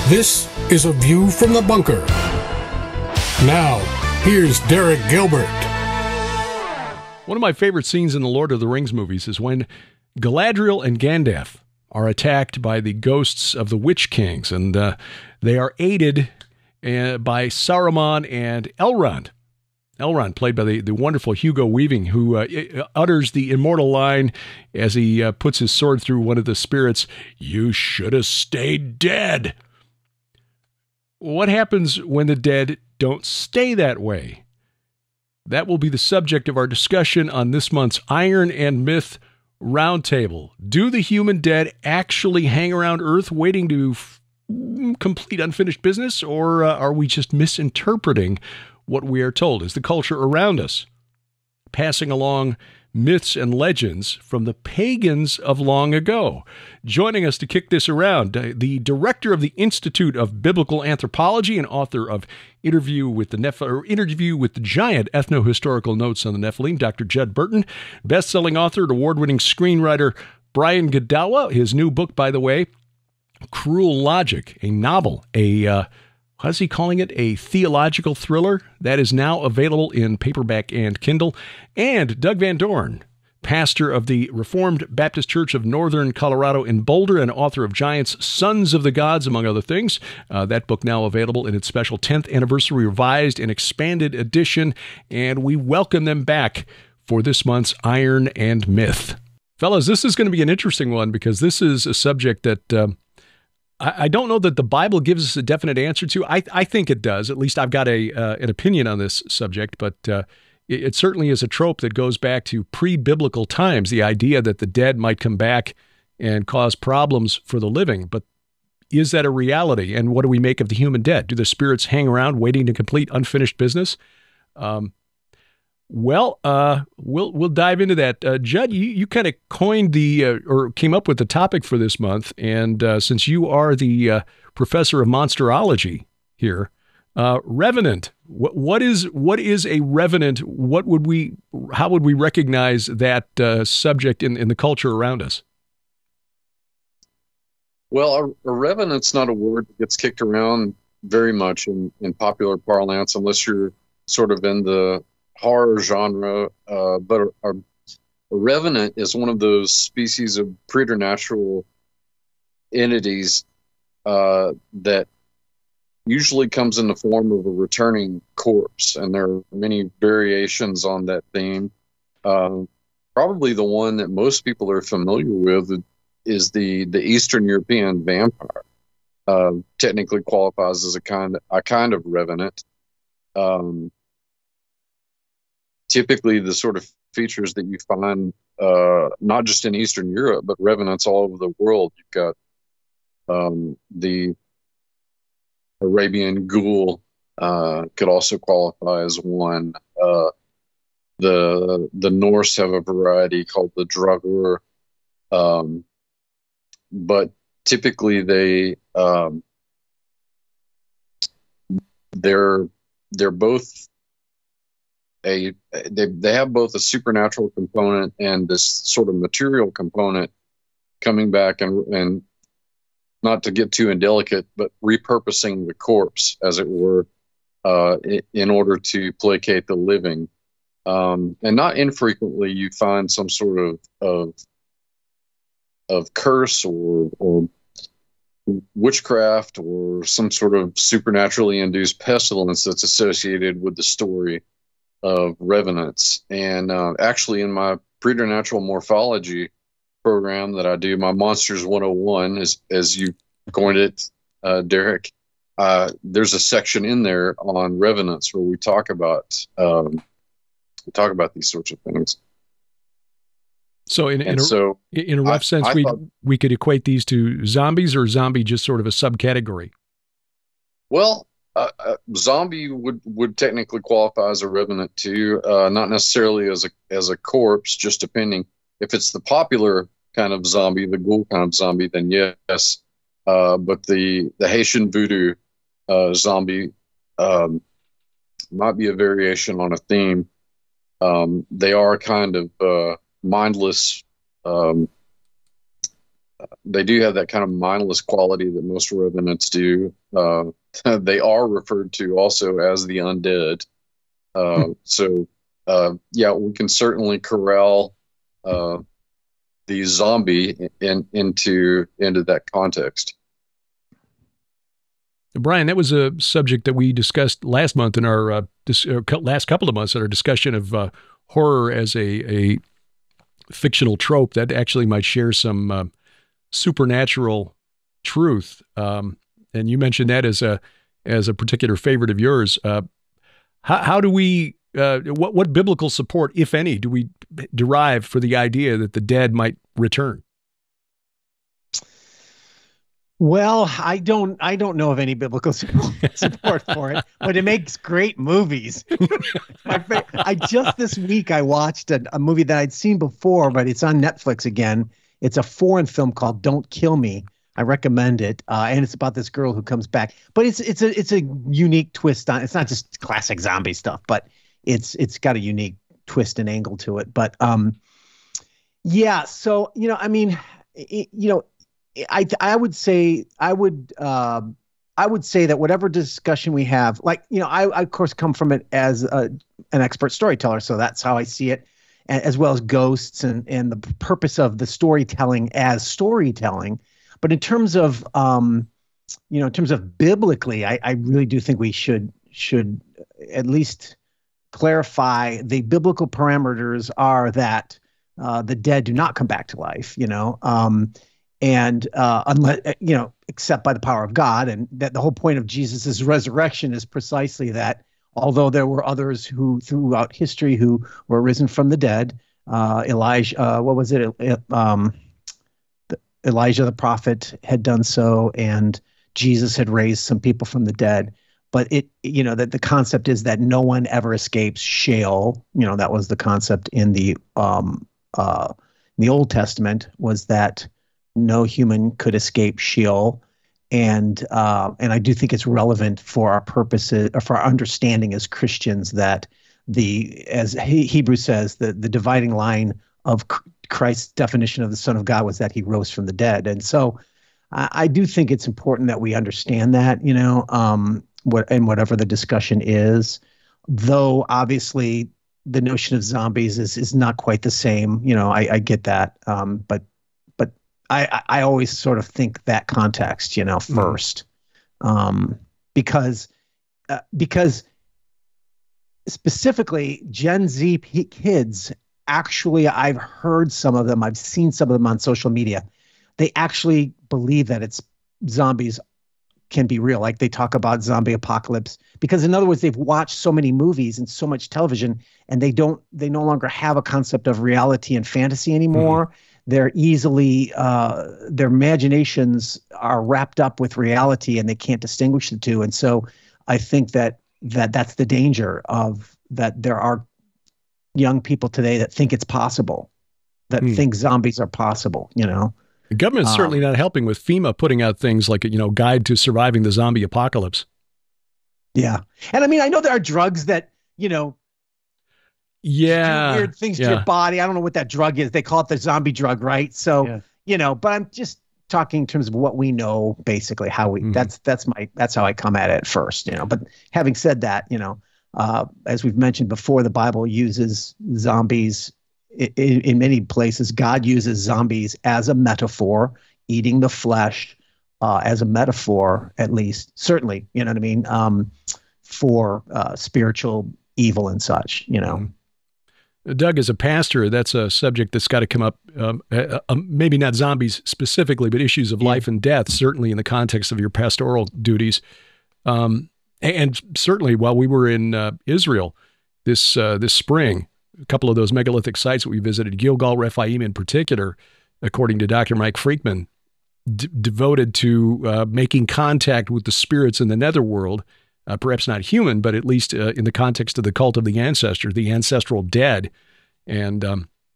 This is A View from the Bunker. Now, here's Derek Gilbert. One of my favorite scenes in the Lord of the Rings movies is when Galadriel and Gandalf are attacked by the ghosts of the Witch Kings, and they are aided by Saruman and Elrond. Elrond, played by the wonderful Hugo Weaving, who utters the immortal line as he puts his sword through one of the spirits, "You should have stayed dead." What happens when the dead don't stay that way? That will be the subject of our discussion on this month's Iron and Myth Roundtable. Do the human dead actually hang around Earth waiting to complete unfinished business, or are we just misinterpreting what we are told? Is the culture around us passing along myths and legends from the pagans of long ago? Joining us to kick this around, the director of the Institute of Biblical Anthropology and author of Interview with the Giant Ethno-Historical Notes on the Nephilim, Dr. Judd Burton, best-selling author and award-winning screenwriter Brian Godawa. His new book, by the way, Cruel Logic, a novel, how's he calling it? A theological thriller that is now available in paperback and Kindle. And Doug Van Dorn, pastor of the Reformed Baptist Church of Northern Colorado in Boulder and author of Giants, Sons of the Gods, among other things. That book now available in its special 10th anniversary revised and expanded edition. And we welcome them back for this month's Iron and Myth. Fellas, this is going to be an interesting one because this is a subject that I don't know that the Bible gives us a definite answer to. I think it does. At least I've got an opinion on this subject, but it certainly is a trope that goes back to pre-biblical times, the idea that the dead might come back and cause problems for the living. But is that a reality? And what do we make of the human dead? Do the spirits hang around waiting to complete unfinished business? We'll dive into that. Judd, you kind of coined or came up with the topic for this month, and since you are the professor of monsterology here, revenant. What is a revenant? How would we recognize that subject in the culture around us? Well, a revenant's not a word that gets kicked around very much in popular parlance, unless you're sort of in the horror genre, but a revenant is one of those species of preternatural entities that usually comes in the form of a returning corpse, and there are many variations on that theme. Probably the one that most people are familiar with is the Eastern European vampire. Technically qualifies as a kind of revenant. Typically, the sort of features that you find not just in Eastern Europe, but revenants all over the world. You've got the Arabian ghoul could also qualify as one. The Norse have a variety called the Draugr, but typically they're both. They have both a supernatural component and this sort of material component coming back and not to get too indelicate, but repurposing the corpse, as it were, in order to placate the living. And not infrequently, you find some sort of curse or witchcraft or some sort of supernaturally induced pestilence that's associated with the story of revenants. And actually, in my preternatural morphology program that I do, my Monsters 101, as you coined it, Derek, there's a section in there on revenants where we talk about these sorts of things. So in a rough sense, we could equate these to zombies, or zombie just sort of a subcategory? Well, zombie would technically qualify as a revenant too, not necessarily as a corpse, just depending. If it's the popular kind of zombie, the ghoul kind of zombie, then yes. But the Haitian voodoo zombie might be a variation on a theme. They are kind of mindless they do have that kind of mindless quality that most revenants do. They are referred to also as the undead. So, yeah, we can certainly corral the zombie into that context. Brian, that was a subject that we discussed last month in our last couple of months in our discussion of horror as a fictional trope that actually might share some supernatural truth. And you mentioned that as a particular favorite of yours. How do we? What biblical support, if any, do we derive for the idea that the dead might return? Well, I don't know of any biblical support for it, but it makes great movies. This week I watched a movie that I'd seen before, but it's on Netflix again. It's a foreign film called Don't Kill Me. I recommend it, and it's about this girl who comes back. But it's a unique twist on. It's not just classic zombie stuff, but it's got a unique twist and angle to it. But yeah. So I mean, I would say that whatever discussion we have, like, I of course come from it as an expert storyteller, so that's how I see it, as well as ghosts and the purpose of the storytelling as storytelling. But in terms of biblically, I really do think we should at least clarify the biblical parameters are that the dead do not come back to life, and unless except by the power of God, and that the whole point of Jesus's resurrection is precisely that. Although there were others who throughout history who were risen from the dead, Elijah, Elijah the prophet had done so, and Jesus had raised some people from the dead. But that the concept is that no one ever escapes Sheol. That was the concept in the Old Testament, was that no human could escape Sheol, and I do think it's relevant for our purposes, or for our understanding as Christians, that as Hebrews says, the dividing line of Christ's definition of the Son of God was that he rose from the dead. And so I do think it's important that we understand that, whatever the discussion is, though obviously the notion of zombies is not quite the same. I get that. But I always sort of think that context, first, because specifically Gen Z kids, actually, I've heard some of them, I've seen some of them on social media. They actually believe that it's zombies can be real. Like, they talk about zombie apocalypse because, in other words, they've watched so many movies and so much television, and they no longer have a concept of reality and fantasy anymore. Mm-hmm. They're easily, their imaginations are wrapped up with reality, and they can't distinguish the two. And so I think that's the danger of that. There are young people today that think it's possible, that think zombies are possible, The government's certainly not helping with FEMA putting out things like, Guide to Surviving the Zombie Apocalypse. Yeah. And I mean, I know there are drugs that, do weird things to your body. I don't know what that drug is. They call it the zombie drug, right? So, but I'm just talking in terms of what we know, basically how we, that's how I come at it first, but having said that, as we've mentioned before, the Bible uses zombies in many places. God uses zombies as a metaphor, eating the flesh as a metaphor, at least, certainly, you know what I mean, for spiritual evil and such, Doug, as a pastor, that's a subject that's got to come up, maybe not zombies specifically, but issues of life and death, certainly in the context of your pastoral duties. And certainly while we were in Israel this spring, a couple of those megalithic sites that we visited, Gilgal, Rephaim in particular, according to Dr. Mike Freakman, devoted to making contact with the spirits in the netherworld, perhaps not human, but at least in the context of the cult of the ancestor, the ancestral dead, and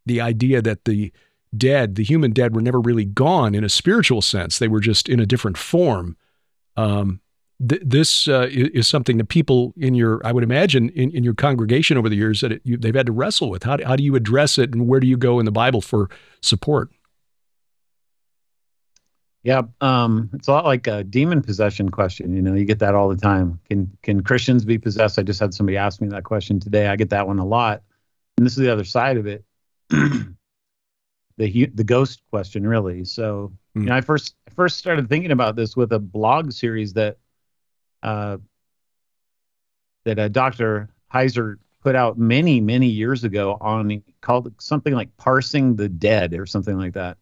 the idea that the dead, the human dead, were never really gone in a spiritual sense. They were just in a different form. This is something that people I would imagine, in your congregation over the years that they've had to wrestle with. How do you address it, and where do you go in the Bible for support? Yeah, it's a lot like a demon possession question. You get that all the time. Can Christians be possessed? I just had somebody ask me that question today. I get that one a lot, and this is the other side of it, the ghost question, really. So, I first started thinking about this with a blog series that Dr. Heiser put out many years ago called something like "Parsing the Dead" or something like that.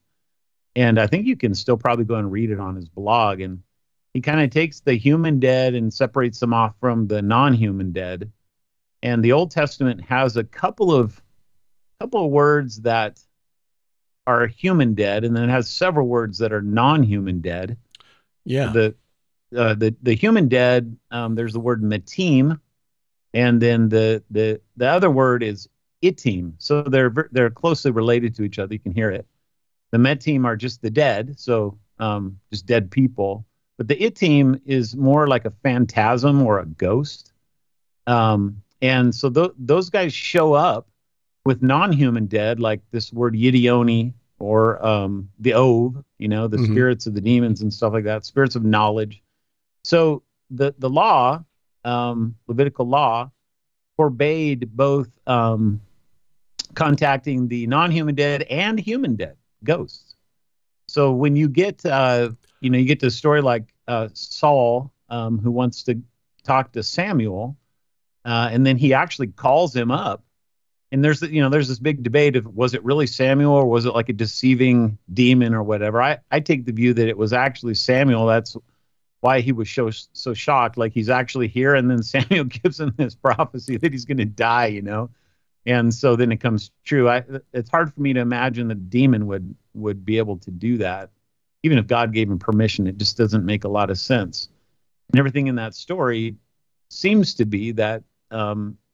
And I think you can still probably go and read it on his blog. And he kind of takes the human dead and separates them off from the non-human dead. And the Old Testament has a couple of words that are human dead, and then it has several words that are non-human dead. Yeah. The human dead, there's the word metim, and then the other word is itim. So they're closely related to each other. You can hear it. The metim are just the dead, so just dead people. But the itim is more like a phantasm or a ghost. And so those guys show up with non-human dead, like this word yidioni or the ov, the spirits of the demons and stuff like that, spirits of knowledge. So the law, Levitical law, forbade both contacting the non-human dead and human dead, ghosts. So when you get you get to a story like Saul, who wants to talk to Samuel, and then he actually calls him up, and there's this big debate of, was it really Samuel or was it like a deceiving demon or whatever. I take the view that it was actually Samuel. That's why he was so shocked, like he's actually here, and then Samuel gives him this prophecy that he's going to die, and so then it comes true. It's hard for me to imagine the demon would be able to do that. Even if God gave him permission, it just doesn't make a lot of sense. And everything in that story seems to be that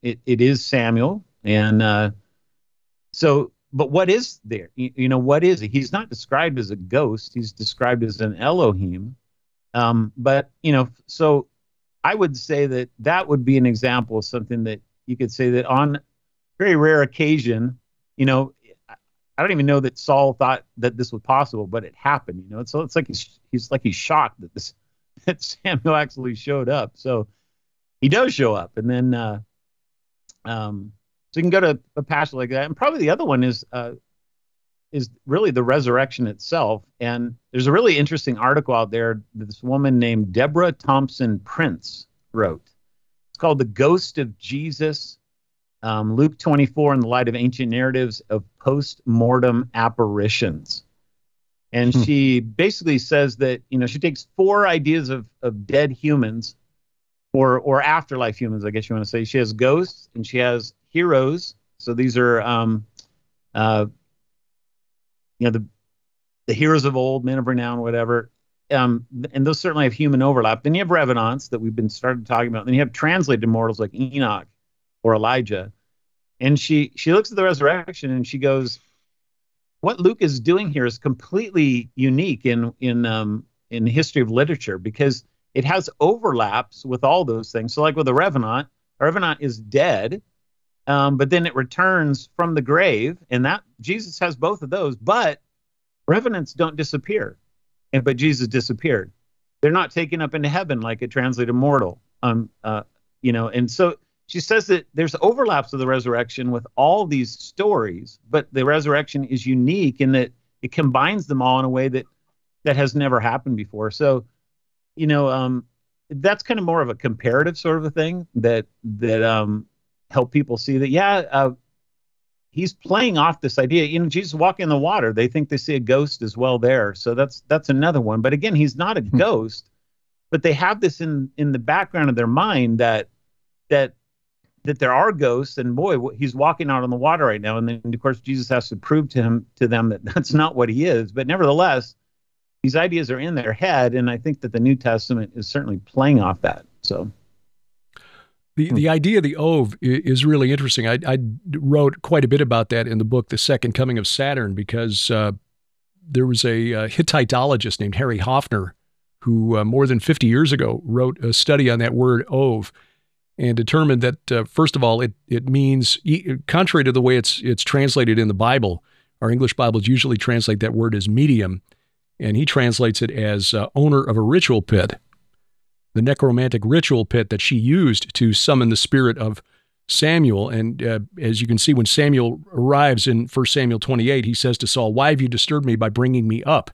it is Samuel. And so, but what is there? What is it? He's not described as a ghost. He's described as an Elohim. But, so I would say that would be an example of something that you could say that on very rare occasion, I don't even know that Saul thought that this was possible, but it happened, So it's like he's shocked that Samuel actually showed up. So he does show up, and then so you can go to a passage like that, and probably the other one is really the resurrection itself. And there's a really interesting article out there that this woman named Deborah Thompson Prince wrote. It's called "The Ghost of Jesus." Luke 24 in the light of ancient narratives of post-mortem apparitions. And she basically says that, she takes 4 ideas of dead humans or afterlife humans, I guess you want to say. She has ghosts and she has heroes. So these are, the heroes of old, men of renown, whatever. And those certainly have human overlap. Then you have revenants that we've been started talking about. Then you have translated immortals like Enoch or Elijah. And she looks at the resurrection and she goes, what Luke is doing here is completely unique in the history of literature, because it has overlaps with all those things. So like with a revenant is dead, but then it returns from the grave, and that Jesus has both of those, but revenants don't disappear. But Jesus disappeared. They're not taken up into heaven like a translated immortal. And so she says that there's overlaps of the resurrection with all these stories, but the resurrection is unique in that it combines them all in a way that has never happened before. So, that's kind of more of a comparative sort of a thing that help people see that, he's playing off this idea. Jesus walking in the water, they think they see a ghost as well there. So that's another one. But again, he's not a ghost, but they have this in the background of their mind that there are ghosts, and boy, he's walking out on the water right now. And then, of course, Jesus has to prove to them that that's not what he is. But nevertheless, these ideas are in their head, and I think that the New Testament is certainly playing off that. So the idea of the Ov is really interesting. I wrote quite a bit about that in the book, The Second Coming of Saturn, because there was a Hittitologist named Harry Hoffner who more than 50 years ago wrote a study on that word Ov, and determined that, first of all, it means, contrary to the way it's translated in the Bible, our English Bibles usually translate that word as medium. and he translates it as owner of a ritual pit, the necromantic ritual pit that she used to summon the spirit of Samuel. And as you can see, when Samuel arrives in 1 Samuel 28, he says to Saul, "Why have you disturbed me by bringing me up?"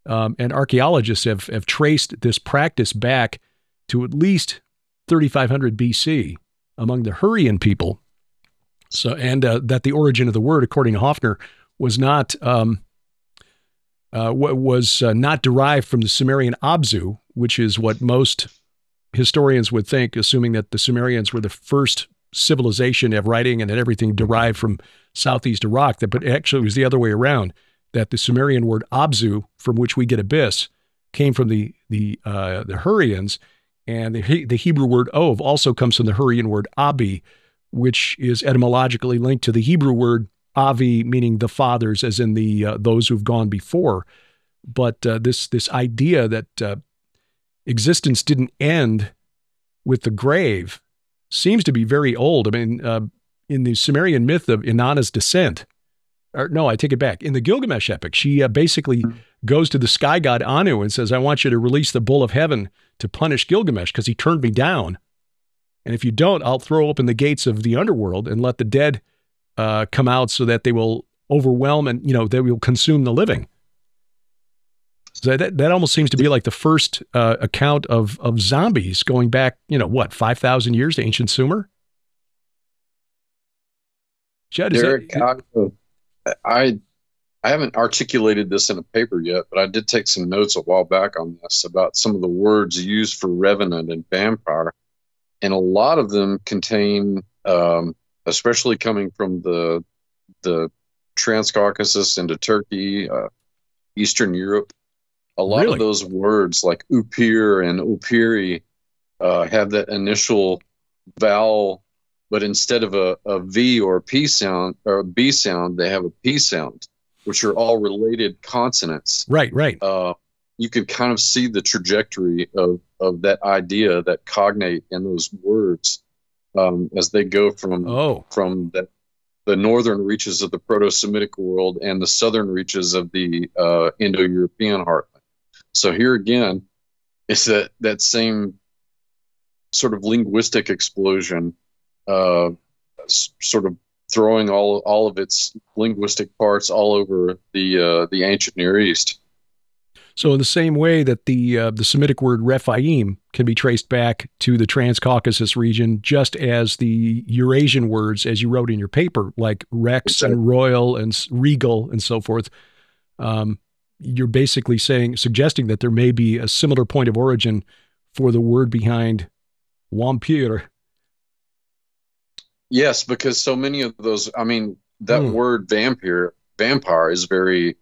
And archaeologists have traced this practice back to at least 3500 BC among the Hurrian people. So, and that the origin of the word, according to Hofner, was not not derived from the Sumerian Abzu, which is what most historians would think, assuming that the Sumerians were the first civilization to have writing and that everything derived from southeast Iraq. But actually, it was the other way around. That the Sumerian word Abzu, from which we get abyss, came from the Hurrians, and the Hebrew word Ov also comes from the Hurrian word Abi, which is etymologically linked to the Hebrew word Avi, meaning the fathers, as in the those who've gone before. But this idea that existence didn't end with the grave seems to be very old. I mean, in the Sumerian myth of Inanna's descent, or no, I take it back. In the Gilgamesh epic, she basically goes to the sky god Anu and says, "I want you to release the bull of heaven to punish Gilgamesh because he turned me down. And if you don't, I'll throw open the gates of the underworld and let the dead come out so that they will overwhelm and, they will consume the living." So that almost seems to be like the first account of zombies going back, 5,000 years to ancient Sumer? Judd, Derek, I haven't articulated this in a paper yet, but I did take some notes a while back on this about some of the words used for revenant and vampire. And a lot of them contain, especially coming from the Transcaucasus into Turkey, Eastern Europe, a lot of those words like upir and upiri have that initial vowel, but instead of a V or a P sound or a B sound, they have a P sound, which are all related consonants. Right. You can kind of see the trajectory of that idea, that cognate in those words, as they go from the northern reaches of the Proto-Semitic world and the southern reaches of the Indo-European heartland. So here again, it's that same sort of linguistic explosion, sort of throwing all of its linguistic parts all over the ancient Near East. So in the same way that the Semitic word Rephaim can be traced back to the Transcaucasus region, just as the Eurasian words, as you wrote in your paper, like Rex and Royal and Regal and so forth, you're basically suggesting that there may be a similar point of origin for the word behind Wampir. Yes, because so many of those, that word vampire is very,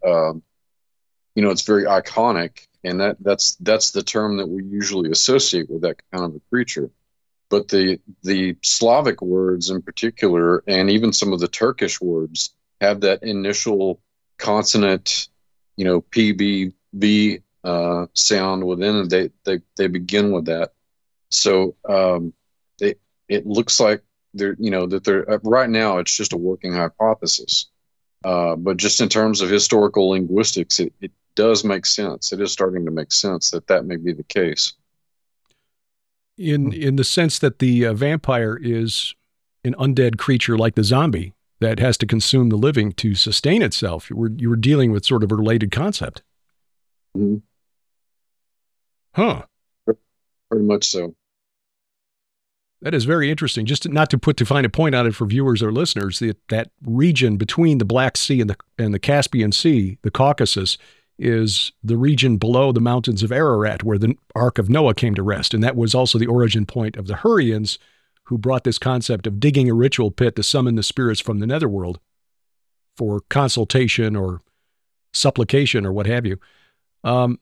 it's very iconic, and that's the term that we usually associate with that kind of a creature. But the Slavic words in particular, and even some of the Turkish words, have that initial consonant, PBB sound within it. They begin with that. So it looks like they're right now it's just a working hypothesis. But just in terms of historical linguistics, it does make sense. It is starting to make sense that may be the case. In the sense that the vampire is an undead creature like the zombie that has to consume the living to sustain itself. You were dealing with sort of a related concept. Mm-hmm. Huh. Pretty much so. That is very interesting. Just not to find a point on it for viewers or listeners, that region between the Black Sea and the Caspian Sea, the Caucasus, is the region below the mountains of Ararat, where the Ark of Noah came to rest. And that was also the origin point of the Hurrians, who brought this concept of digging a ritual pit to summon the spirits from the netherworld for consultation or supplication or what have you. Well,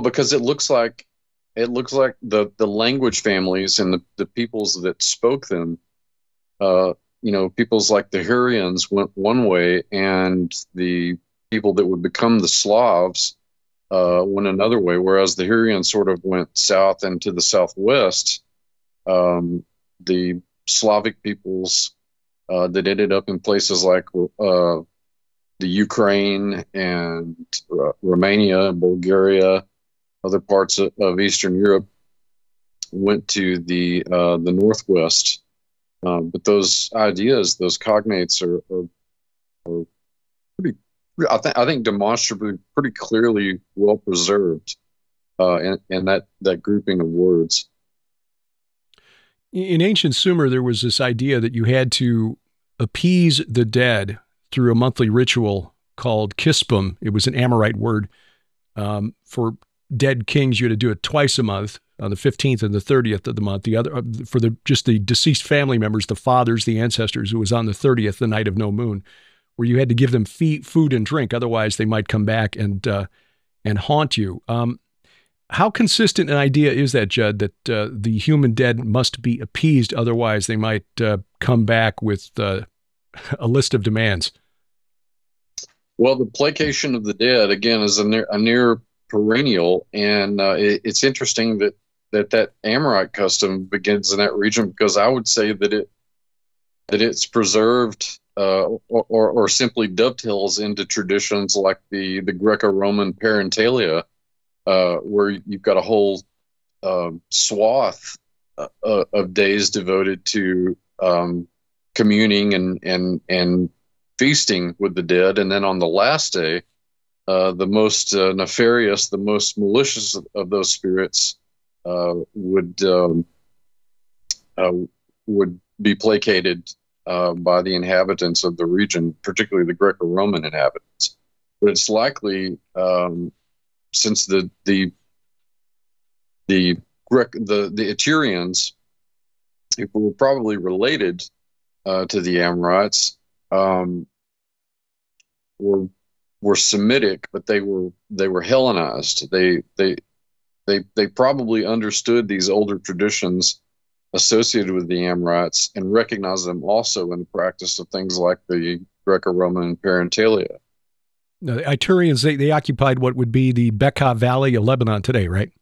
because it looks like the language families and the peoples that spoke them, peoples like the Hurrians went one way, and the people that would become the Slavs went another way, whereas the Hurrians sort of went south and to the southwest. The Slavic peoples that ended up in places like Ukraine and Romania and Bulgaria, other parts of Eastern Europe, went to the Northwest. But those ideas, those cognates, are pretty, I think demonstrably pretty clearly well preserved in that grouping of words. In ancient Sumer, there was this idea that you had to appease the dead through a monthly ritual called kispum. It was an Amorite word. For dead kings, you had to do it twice a month, on the 15th and the 30th of the month. The other, for just the deceased family members, the fathers, the ancestors, it was on the 30th, the night of no moon, where you had to give them food and drink. Otherwise, they might come back and haunt you. How consistent an idea is that, Judd, that the human dead must be appeased, otherwise they might come back with a list of demands? Well, the placation of the dead, again, is a near perennial, and it's interesting that Amorite custom begins in that region, because I would say that it's preserved or simply dovetails into traditions like the Greco-Roman parentalia, where you've got a whole swath of days devoted to communing and feasting with the dead, and then on the last day, the most nefarious, the most malicious of those spirits would be placated by the inhabitants of the region, particularly the Greco-Roman inhabitants. But it's likely, since the Etrurians, if we were probably related to the Amorites, were Semitic, but they were Hellenized. They probably understood these older traditions associated with the Amorites and recognized them also in the practice of things like the Greco-Roman parentalia. Now, the Iturians, they occupied what would be the Bekaa Valley of Lebanon today, right?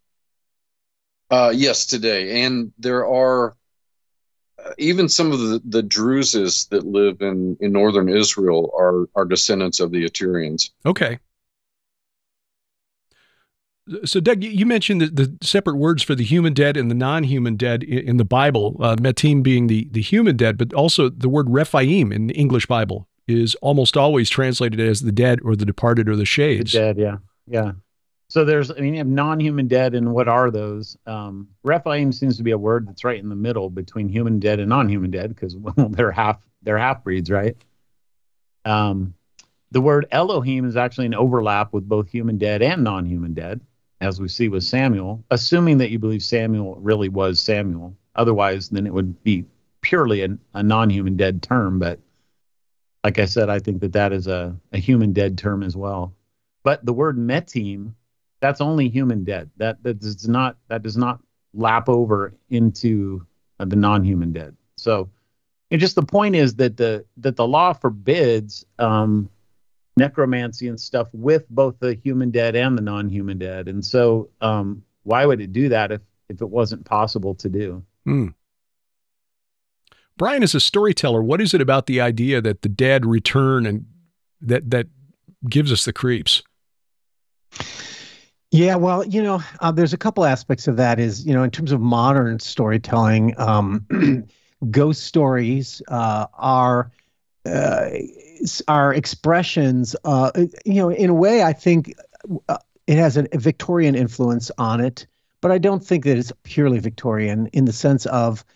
Yes, today. And there are even some of the Druzes that live in northern Israel are descendants of the Iturians. Okay. So, Doug, you mentioned the separate words for the human dead and the non-human dead in the Bible, metim being the human dead, but also the word Rephaim in the English Bible is almost always translated as the dead or the departed or the shades. The dead, yeah. So you have non-human dead, and what are those? Rephaim seems to be a word that's right in the middle between human dead and non-human dead, because they're half-breeds, right? The word Elohim is actually an overlap with both human dead and non-human dead, as we see with Samuel, assuming that you believe Samuel really was Samuel. Otherwise, then it would be purely a non-human dead term. But like I said, I think that is a human dead term as well. But the word metim, that's only human dead. That does not lap over into the non-human dead. So, just the point is that the law forbids necromancy and stuff with both the human dead and the non-human dead. And so, why would it do that if it wasn't possible to do? Brian, as a storyteller, what is it about the idea that the dead return and that gives us the creeps? Yeah, well, there's a couple aspects of that. Is, in terms of modern storytelling, ghost stories are expressions. In a way, I think it has a Victorian influence on it, but I don't think that it's purely Victorian in the sense of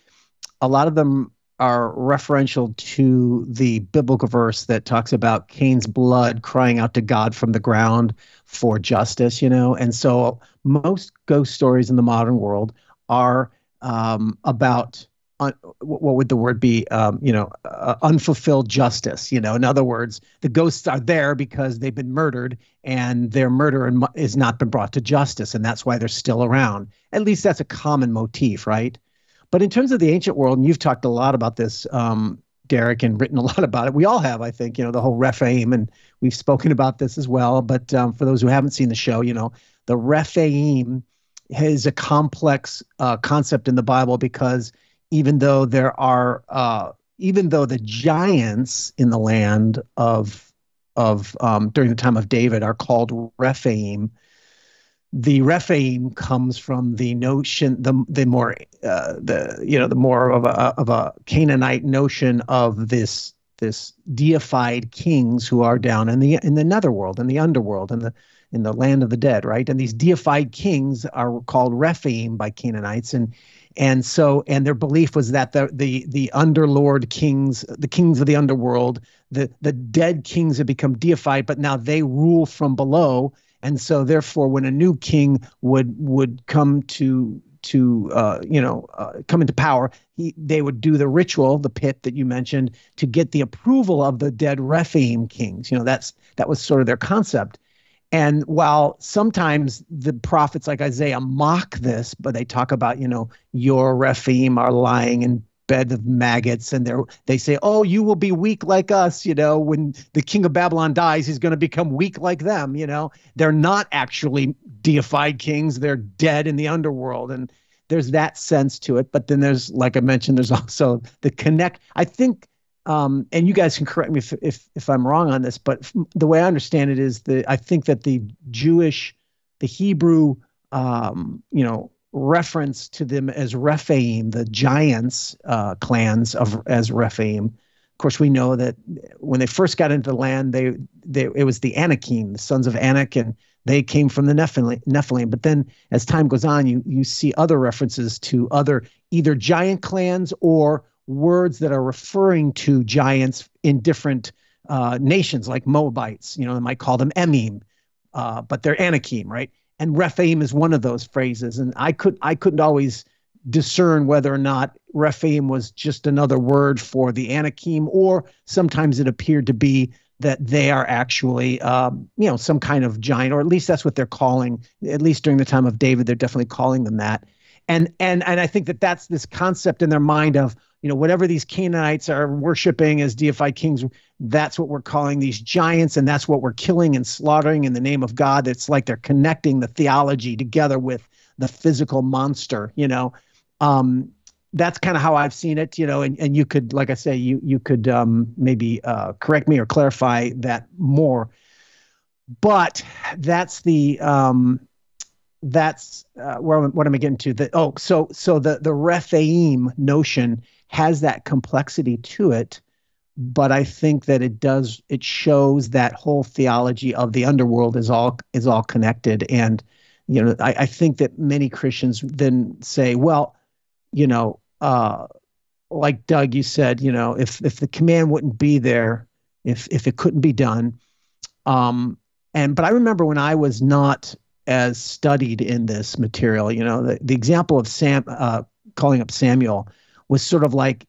a lot of them are referential to the biblical verse that talks about Cain's blood crying out to God from the ground for justice, And so most ghost stories in the modern world are about what would the word be? Unfulfilled justice. In other words, the ghosts are there because they've been murdered and their murder has not been brought to justice, and that's why they're still around. At least that's a common motif, right? But in terms of the ancient world, and you've talked a lot about this, Derek, and written a lot about it. We all have, I think, the whole Rephaim, and we've spoken about this as well. But for those who haven't seen the show, the Rephaim is a complex concept in the Bible, because even though the giants in the land of during the time of David are called Rephaim. The Rephaim comes from the notion, the more of a Canaanite notion of this deified kings who are down in the netherworld, in the underworld, in the land of the dead, right? And these deified kings are called Rephaim by Canaanites, and their belief was that the underlord kings, the kings of the underworld, the dead kings have become deified, but now they rule from below. And so, therefore, when a new king would come come into power, they would do the ritual, the pit that you mentioned, to get the approval of the dead Rephaim kings. That was sort of their concept. And while sometimes the prophets like Isaiah mock this, but they talk about, your Rephaim are lying in bed of maggots, and they say, oh, you will be weak like us. When the king of Babylon dies, he's going to become weak like them. They're not actually deified kings. They're dead in the underworld. And there's that sense to it. But then there's, like I mentioned, there's also the connect. I think, and you guys can correct me if I'm wrong on this, but the way I understand it is I think that the Hebrew, reference to them as Rephaim, the giants clans as Rephaim. Of course, we know that when they first got into the land, it was the Anakim, the sons of Anak, and they came from the Nephilim. But then, as time goes on, you see other references to other either giant clans or words that are referring to giants in different nations, like Moabites. They might call them Emim, but they're Anakim, right? And Rephaim is one of those phrases. And I couldn't always discern whether or not Rephaim was just another word for the Anakim, or sometimes it appeared to be that they are actually, some kind of giant, or at least that's what they're calling. At least during the time of David, they're definitely calling them that. And I think that that's this concept in their mind of, whatever these Canaanites are worshiping as deified kings, that's what we're calling these giants, and that's what we're killing and slaughtering in the name of God. It's like they're connecting the theology together with the physical monster. That's kind of how I've seen it. And you could, like I say, you could maybe correct me or clarify that more. But that's the what am I getting to? So the Rephaim notion has that complexity to it, but I think that it shows that whole theology of the underworld is all connected. And I think that many Christians then say, well, like Doug, you said, if the command wouldn't be there, if it couldn't be done, but I remember when I was not as studied in this material, the example of calling up Samuel was sort of like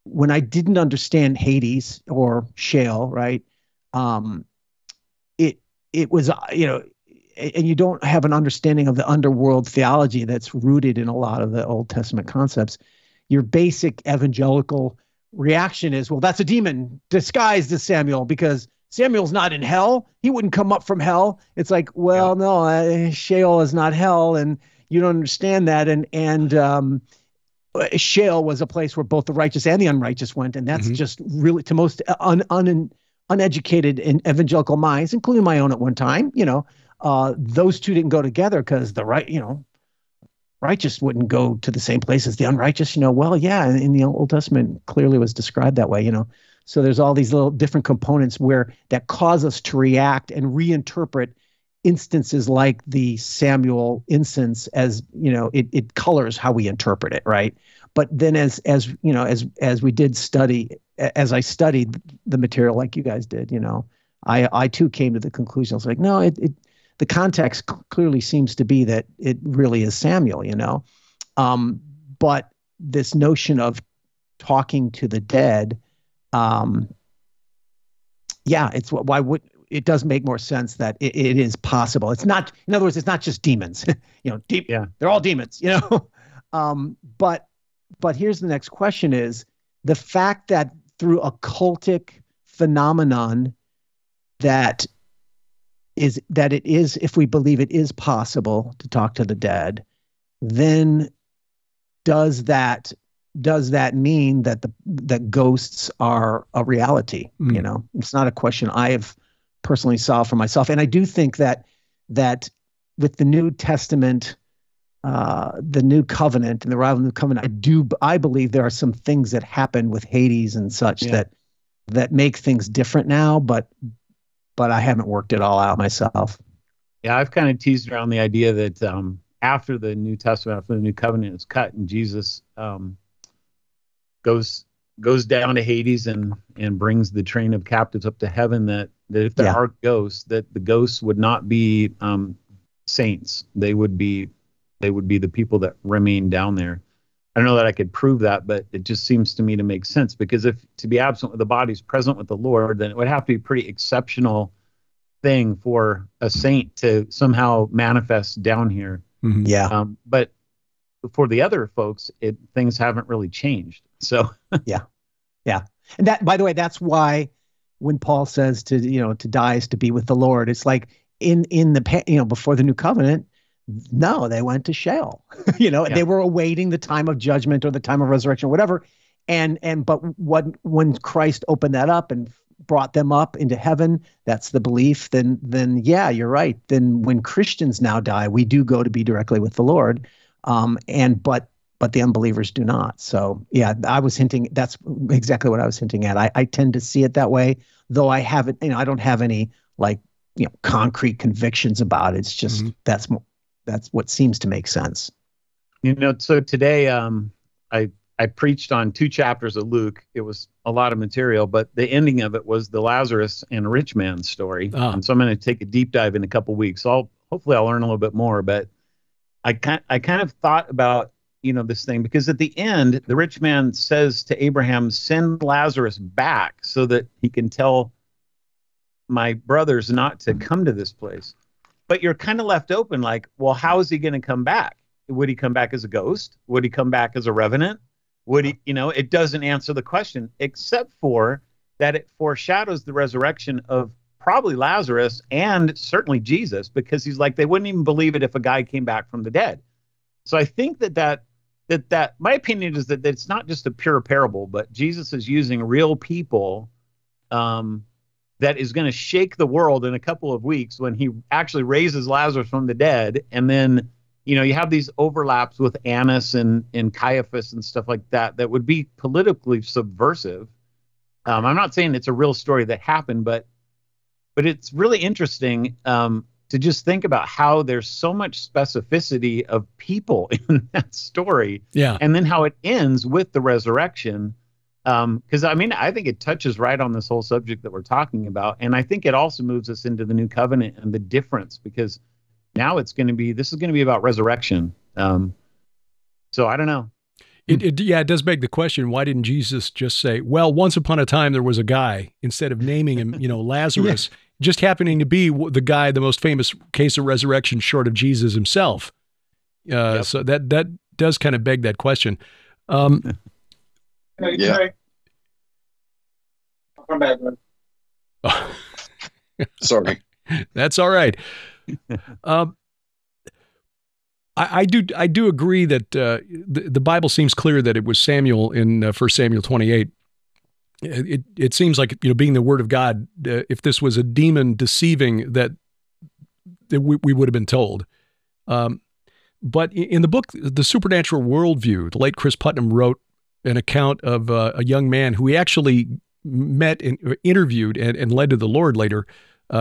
when I didn't understand Hades or Sheol, right? It was, and you don't have an understanding of the underworld theology that's rooted in a lot of the Old Testament concepts. Your basic evangelical reaction is, well, that's a demon disguised as Samuel, because Samuel's not in hell. He wouldn't come up from hell. It's like, well, no, Sheol is not hell, and you don't understand that. And Sheol was a place where both the righteous and the unrighteous went, and that's just really, to most uneducated in evangelical minds, including my own at one time, those two didn't go together, because the righteous wouldn't go to the same place as the unrighteous. Well, yeah, in the Old Testament clearly was described that way. So there's all these little different components that cause us to react and reinterpret instances like the Samuel instance as, it colors how we interpret it, right? But then as we did study, as I studied the material like you guys did, I too came to the conclusion. I was like, no, the context clearly seems to be that it really is Samuel, but this notion of talking to the dead, it does make more sense that it is possible. It's not, in other words, it's not just demons, they're all demons, but here's the next question is the fact that through a cultic phenomenon that it is, if we believe it is possible to talk to the dead, then does that mean that that ghosts are a reality? It's not a question I've personally saw for myself. And I do think that with the New Testament, the New Covenant and the arrival of the New Covenant, I believe there are some things that happen with Hades and such that make things different now, but I haven't worked it all out myself. Yeah, I've kind of teased around the idea that after the New Testament, after the New Covenant is cut, and Jesus goes down to Hades and brings the train of captives up to heaven, that if there are ghosts, that the ghosts would not be saints. They would be the people that remain down there. I don't know that I could prove that, but it just seems to me to make sense, because if to be absent with the body is present with the Lord, then it would have to be a pretty exceptional thing for a saint to somehow manifest down here. Mm-hmm. Yeah. But for the other folks, things haven't really changed. So yeah. And that, by the way, that's why when Paul says to die is to be with the Lord, it's like in the before the New Covenant, no, they went to Sheol. They were awaiting the time of judgment or the time of resurrection, or whatever. But when Christ opened that up and brought them up into heaven, that's the belief. Then yeah, you're right. Then when Christians now die, we do go to be directly with the Lord. But the unbelievers do not. So yeah, that's exactly what I was hinting at. I tend to see it that way, though I haven't, I don't have any concrete convictions about it. It's just, that's what seems to make sense. So today, I preached on 2 chapters of Luke. It was a lot of material, but the ending of it was the Lazarus and rich man story. And so I'm going to take a deep dive in a couple weeks. Hopefully I'll learn a little bit more, but I kind of thought about, this thing, because at the end, the rich man says to Abraham, send Lazarus back so that he can tell my brothers not to come to this place. But you're kind of left open, like, well, how is he going to come back? Would he come back as a ghost? Would he come back as a revenant? Would he, it doesn't answer the question, except for that it foreshadows the resurrection of probably Lazarus and certainly Jesus, because he's like, they wouldn't even believe it if a guy came back from the dead. So I think that my opinion is that it's not just a pure parable, but Jesus is using real people that is going to shake the world in a couple of weeks when he actually raises Lazarus from the dead. And then, you have these overlaps with Annas and Caiaphas and stuff like that would be politically subversive. I'm not saying it's a real story that happened, but it's really interesting to just think about how there's so much specificity of people in that story. Yeah. And then how it ends with the resurrection. Because I think it touches right on this whole subject that we're talking about. And I think it also moves us into the New Covenant and the difference, because now this is going to be about resurrection. So I don't know. It does beg the question, why didn't Jesus just say, well, once upon a time there was a guy, instead of naming him, Lazarus, just happening to be the guy, the most famous case of resurrection short of Jesus himself. So that does kind of beg that question. Yeah. I'll come back, man. Sorry. That's all right. I do agree that the Bible seems clear that it was Samuel in 1 Samuel 28. It seems like, being the word of God, if this was a demon deceiving, that we would have been told. But in the book, The Supernatural Worldview, the late Chris Putnam wrote an account of a young man who he actually met and interviewed and led to the Lord later,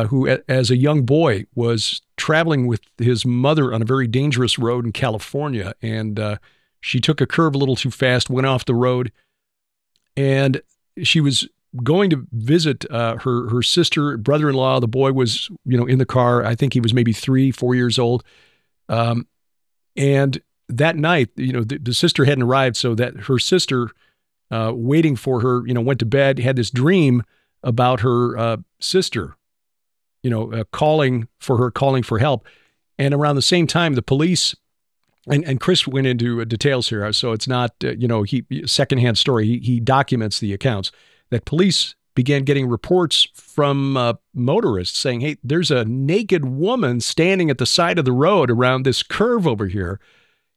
who as a young boy was traveling with his mother on a very dangerous road in California. And she took a curve a little too fast, went off the road, and she was going to visit her sister, brother-in-law. The boy was, in the car. I think he was maybe 3-4 years old. And that night, the sister hadn't arrived, so that her sister, waiting for her, went to bed, had this dream about her sister, calling for help. And around the same time, the police, and Chris went into details here, so it's not, secondhand story. He documents the accounts that police began getting reports from motorists saying, hey, there's a naked woman standing at the side of the road around this curve over here.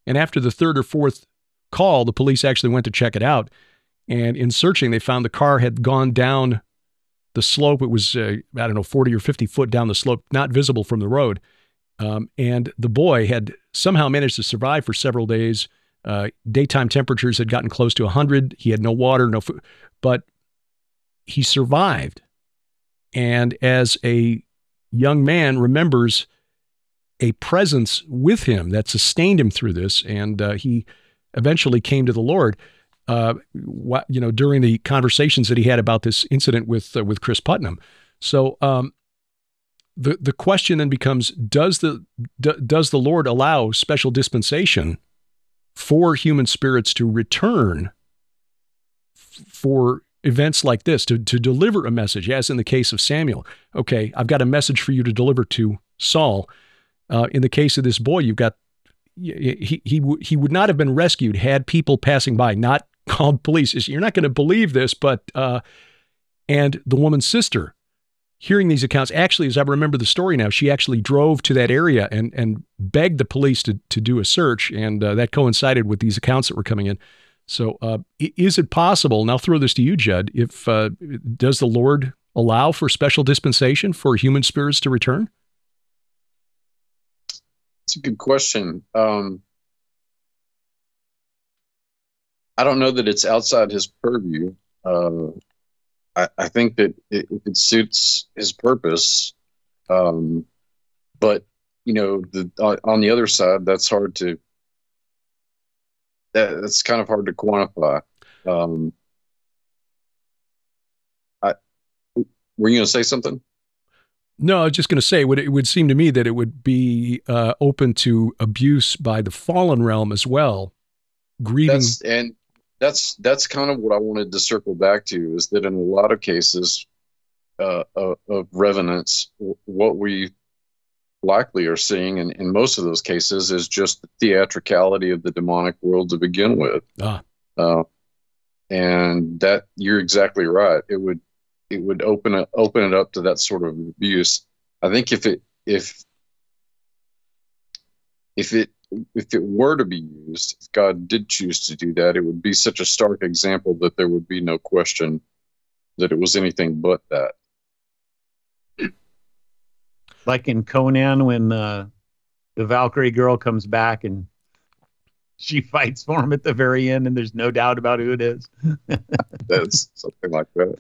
And after the 3rd or 4th call, the police actually went to check it out. And in searching, they found the car had gone down the slope. It was, I don't know, 40 or 50 foot down the slope, not visible from the road. And the boy had somehow managed to survive for several days. Daytime temperatures had gotten close to 100. He had no water, no food, but he survived. And as a young man remembers a presence with him that sustained him through this, and he eventually came to the Lord. During the conversations that he had about this incident with Chris Putnam. So the question then becomes: does the Lord allow special dispensation for human spirits to return for events like this, to deliver a message, as in the case of Samuel? Okay, I've got a message for you to deliver to Saul. In the case of this boy, you've got he would not have been rescued had people passing by not called police. You're not going to believe this, but and the woman's sister, hearing these accounts, actually, as I remember the story now, she actually drove to that area and begged the police to do a search, and that coincided with these accounts that were coming in. So is it possible, and I'll throw this to you, Judd, if does the Lord allow for special dispensation for human spirits to return? It's a good question. I don't know that it's outside his purview. I think that it suits his purpose. But, you know, on the other side, that's hard to, that's kind of hard to quantify. Were you going to say something? No, I was just going to say, it would seem to me that it would be open to abuse by the fallen realm as well. Grieving. That's kind of what I wanted to circle back to, is that in a lot of cases of revenants, what we likely are seeing in most of those cases is just the theatricality of the demonic world to begin with. And that, you're exactly right. It would open it up to that sort of abuse. I think if it were to be used, if God did choose to do that, it would be such a stark example that there would be no question that it was anything but that. Like in Conan, when the Valkyrie girl comes back and she fights for him at the very end, and there's no doubt about who it is. That's something like that.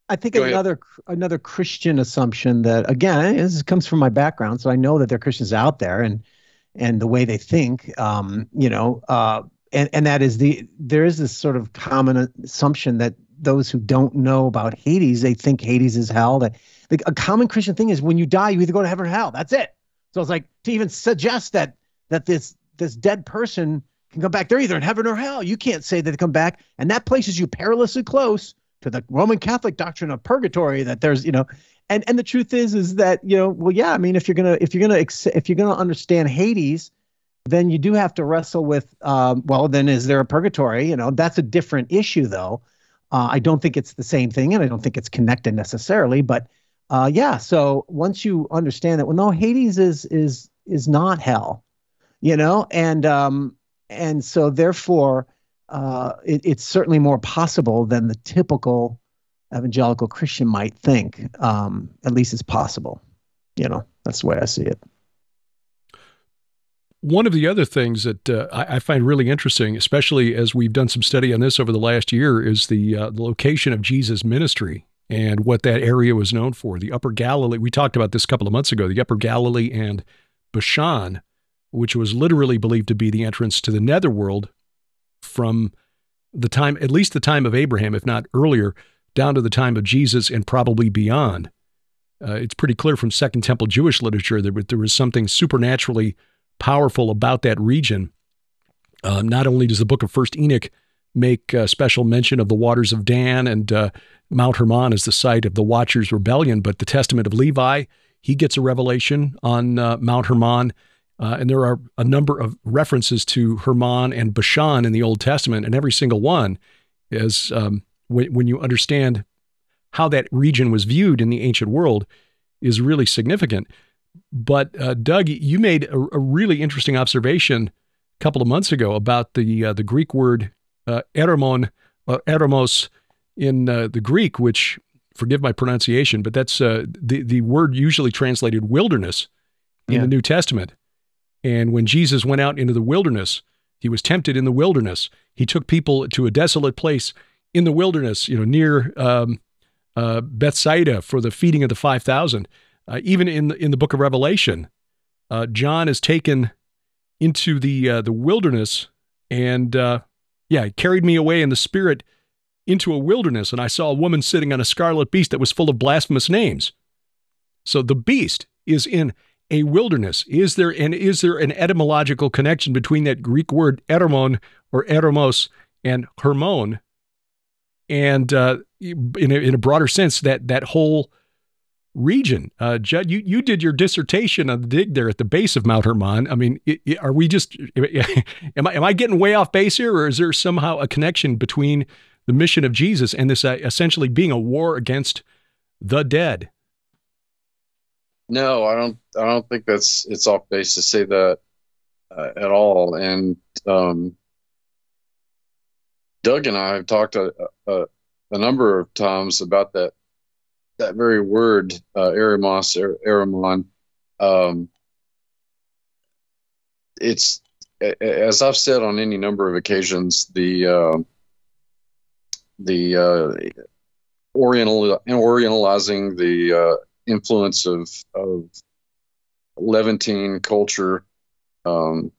I think another Christian assumption that, again, this comes from my background, so I know that there are Christians out there and the way they think, and that is there is this sort of common assumption that those who don't know about Hades, they think Hades is hell. That a common Christian thing is when you die, you either go to heaven or hell. That's it. So it's like to even suggest that this dead person can come back. They're either in heaven or hell. You can't say that they come back, and that places you perilously close to the Roman Catholic doctrine of purgatory. That there's, and the truth is that, I mean, if you're gonna understand Hades, then you do have to wrestle with, then is there a purgatory? That's a different issue, though. I don't think it's the same thing, and I don't think it's connected necessarily. But so once you understand that, well, no, Hades is not hell, and so therefore, it's certainly more possible than the typical evangelical Christian might think. At least it's possible. That's the way I see it. One of the other things that I find really interesting, especially as we've done some study on this over the last year, is the location of Jesus' ministry and what that area was known for. The Upper Galilee, we talked about this a couple of months ago, the Upper Galilee and Bashan, which was literally believed to be the entrance to the netherworld from the time, at least the time of Abraham, if not earlier, down to the time of Jesus and probably beyond. It's pretty clear from Second Temple Jewish literature that there was something supernaturally powerful about that region. Not only does the book of First Enoch make special mention of the waters of Dan and Mount Hermon as the site of the Watchers' rebellion, but the Testament of Levi, he gets a revelation on Mount Hermon. And there are a number of references to Hermon and Bashan in the Old Testament, and every single one is, when you understand how that region was viewed in the ancient world, is really significant. But Doug, you made a really interesting observation a couple of months ago about the Greek word eremos in the Greek, which, forgive my pronunciation, but that's the word usually translated wilderness in the New Testament. And when Jesus went out into the wilderness, he was tempted in the wilderness. He took people to a desolate place in the wilderness, near Bethsaida for the feeding of the 5,000. Even in the book of Revelation, John is taken into the wilderness, and it carried me away in the spirit into a wilderness, and I saw a woman sitting on a scarlet beast that was full of blasphemous names. So the beast is in a wilderness. Is there an etymological connection between that Greek word eremon or eremos and hermon? And in a broader sense, that whole region. Judd, you did your dissertation on the dig there at the base of Mount Hermon. I mean, are we just? Am I getting way off base here, or is there somehow a connection between the mission of Jesus and this essentially being a war against the dead? No, I don't think it's off base to say that at all. And Doug and I have talked a number of times about that very word, eremos or eremon. It's, as I've said on any number of occasions, the orientalizing the influence of Levantine culture on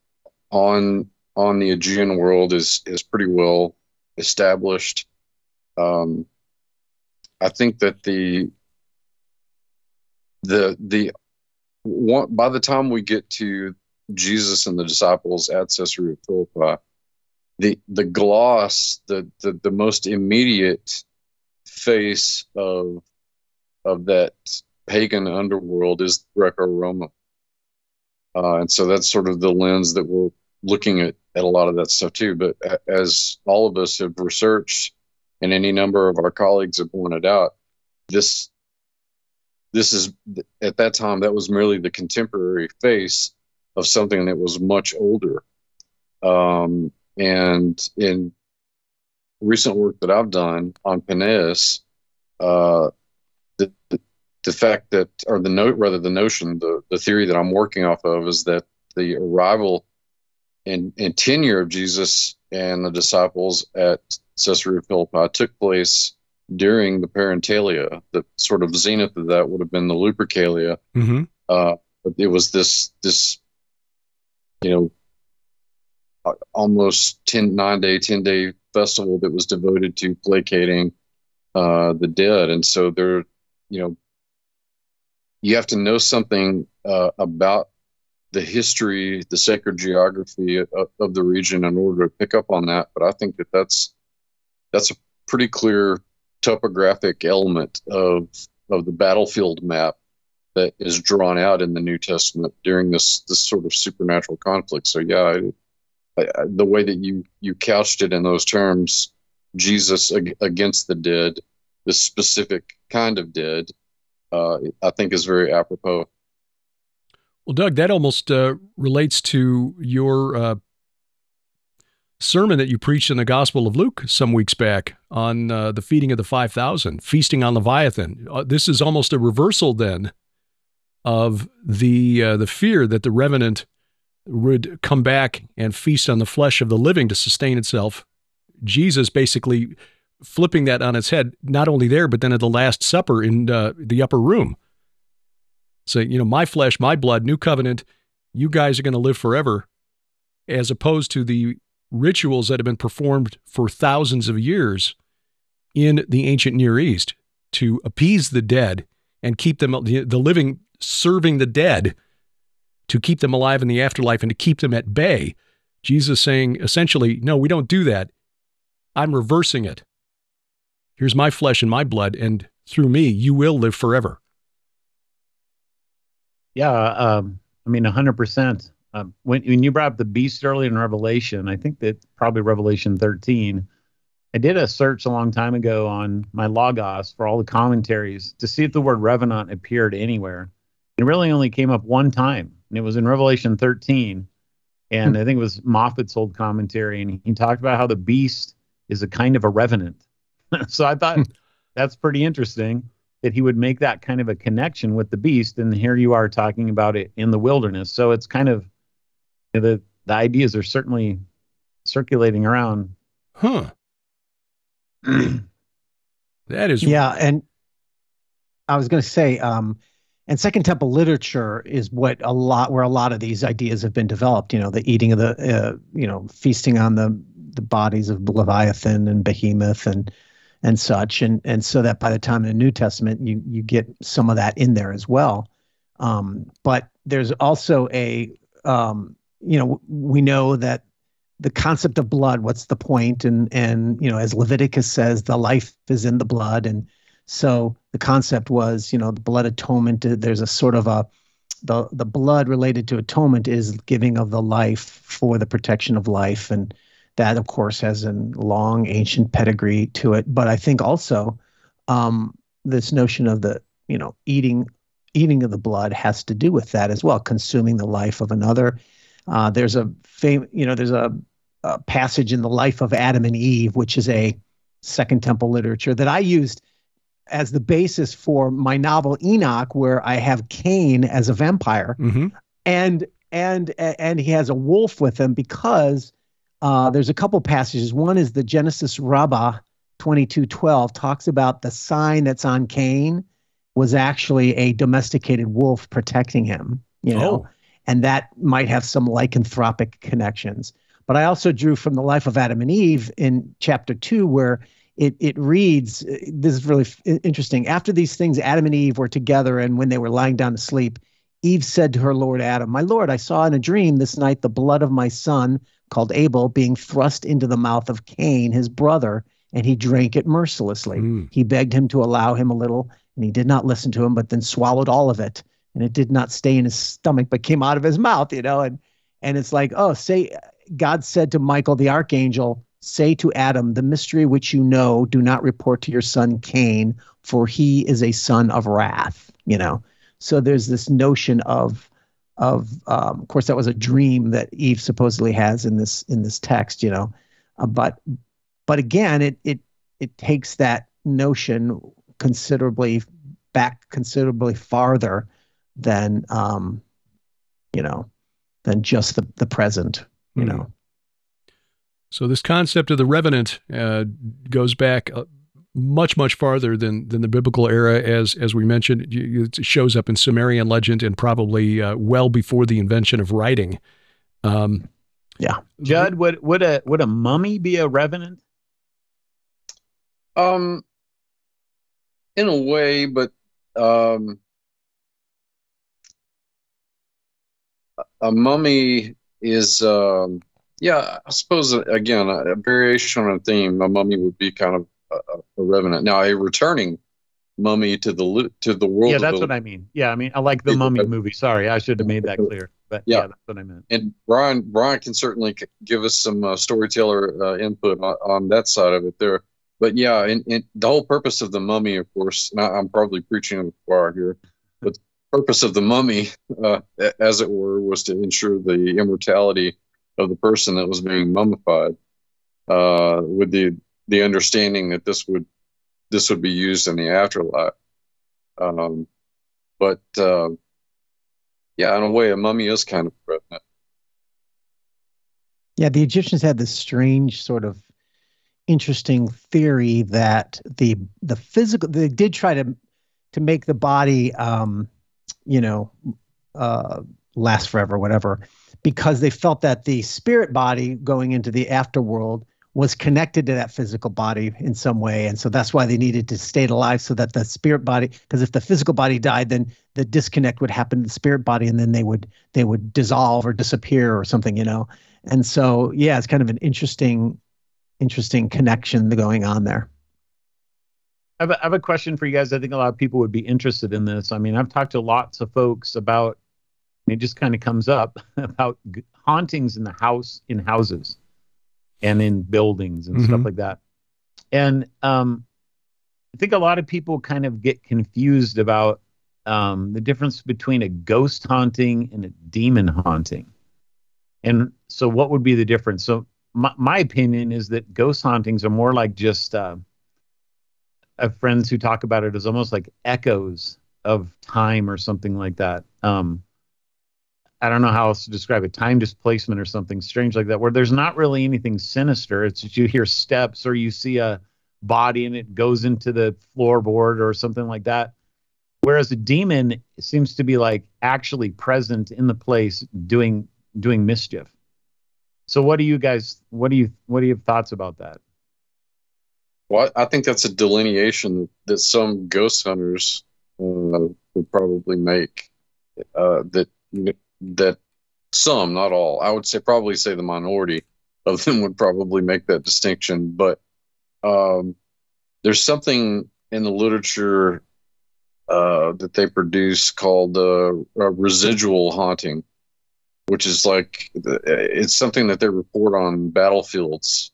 the Aegean world is pretty well established. I think that by the time we get to Jesus and the disciples at Caesarea Philippi, the gloss, the most immediate face of that pagan underworld is Greco-Roman. And so that's sort of the lens that we're looking at a lot of that stuff too. But as all of us have researched, and any number of our colleagues have pointed out, this is, at that time, that was merely the contemporary face of something that was much older. And in recent work that I've done on Peneus, the fact that, or the notion, the theory that I'm working off of is that the arrival and tenure of Jesus and the disciples at Caesarea Philippi took place during the Parentalia. The sort of zenith of that would have been the Lupercalia. Mm-hmm. But it was this almost 10-day festival that was devoted to placating the dead. And so there, you have to know something about the history, the sacred geography of the region in order to pick up on that. But I think that that's a pretty clear topographic element of the battlefield map that is drawn out in the New Testament during this sort of supernatural conflict. So yeah, the way that you couched it in those terms, Jesus against the dead, this specific kind of dead, I think is very apropos. Well, Doug, that almost relates to your sermon that you preached in the Gospel of Luke some weeks back on the feeding of the 5,000, feasting on Leviathan. This is almost a reversal then of the fear that the revenant would come back and feast on the flesh of the living to sustain itself. Jesus basically flipping that on its head, not only there, but then at the Last Supper in the upper room. So, my flesh, my blood, new covenant, you guys are going to live forever, as opposed to the rituals that have been performed for thousands of years in the ancient Near East to appease the dead and keep them, the living serving the dead, to keep them alive in the afterlife and to keep them at bay. Jesus saying, essentially, no, we don't do that. I'm reversing it. Here's my flesh and my blood, and through me, you will live forever. Yeah, 100%. When you brought up the beast earlier in Revelation, I think that probably Revelation 13, I did a search a long time ago on my Logos for all the commentaries to see if the word Revenant appeared anywhere. It really only came up one time, and it was in Revelation 13. And I think it was Moffat's old commentary, and he talked about how the beast is a kind of a revenant So I thought that's pretty interesting that he would make that kind of a connection with the beast. And here you are talking about it in the wilderness. So it's kind of, the ideas are certainly circulating around. Huh. That is. Yeah. And I was going to say, and Second Temple literature is where a lot of these ideas have been developed. The eating of the, feasting on the bodies of Leviathan and Behemoth and such, and so that by the time in the New Testament you get some of that in there as well. But there's also we know that the concept of blood, what's the point? And as Leviticus says, the life is in the blood, and so the concept was, the blood atonement. There's a sort of the blood related to atonement is giving of the life for the protection of life, and that, of course, has a long ancient pedigree to it. But I think also this notion of the eating of the blood has to do with that as well, consuming the life of another. There's a passage in the life of Adam and Eve, which is a Second Temple literature that I used as the basis for my novel Enoch, where I have Cain as a vampire, and he has a wolf with him because there's a couple passages. One is the Genesis Rabbah 22:12 talks about the sign that's on Cain was actually a domesticated wolf protecting him, and that might have some lycanthropic connections. But I also drew from the life of Adam and Eve in chapter 2, where it reads, this is really interesting. After these things, Adam and Eve were together, and when they were lying down to sleep, Eve said to her Lord Adam, "My Lord, I saw in a dream this night the blood of my son, called Abel, being thrust into the mouth of Cain, his brother, and he drank it mercilessly. He begged him to allow him a little, and he did not listen to him, but then swallowed all of it, and it did not stay in his stomach, but came out of his mouth," and it's like, God said to Michael, the archangel, "Say to Adam, the mystery which you know, do not report to your son Cain, for he is a son of wrath." So there's this notion of course, that was a dream that Eve supposedly has in this text, but again, it takes that notion considerably farther than than just the present, So this concept of the Revenant goes back much farther than the biblical era, as we mentioned. It shows up in Sumerian legend and probably well before the invention of writing. Yeah, Judd, would a mummy be a revenant? In a way, but a mummy is I suppose again a variation on a theme. A mummy would be kind of a revenant. Now, a returning mummy to the world. Yeah, that's what I mean. Yeah, I like the Mummy movie. Sorry, I should have made that clear. But yeah, that's what I meant. And Brian can certainly give us some storyteller input on that side of it there. But yeah, and the whole purpose of the mummy, of course, and I'm probably preaching to the choir here, but the purpose of the mummy, as it were, was to ensure the immortality of the person that was being mummified, with the understanding that this would be used in the afterlife. But in a way, a mummy is kind of a revenant. Yeah, the Egyptians had this strange sort of interesting theory that the physical, they did try to make the body last forever, whatever, because they felt that the spirit body going into the afterworld was connected to that physical body in some way. And so that's why they needed to stay alive, so that the spirit body, because if the physical body died, then the disconnect would happen to the spirit body, and then they would dissolve or disappear or something, And so, yeah, it's kind of an interesting connection going on there. I have a question for you guys. I think a lot of people would be interested in this. I've talked to lots of folks about, it just kind of comes up, about hauntings in houses and in buildings and stuff like that. And I think a lot of people kind of get confused about the difference between a ghost haunting and a demon haunting. And so what would be the difference? So my opinion is that ghost hauntings are more like just have friends who talk about it as almost like echoes of time or something like that. I don't know how else to describe it, time displacement or something strange like that, where there's not really anything sinister. It's just you hear steps or you see a body and it goes into the floorboard or something like that. Whereas a demon seems to be like actually present in the place doing mischief. So what do you have thoughts about that? Well, I think that's a delineation that some ghost hunters would probably make. That some, not all, I would probably say the minority of them would probably make that distinction. But there's something in the literature that they produce called residual haunting, which is like it's something that they report on battlefields.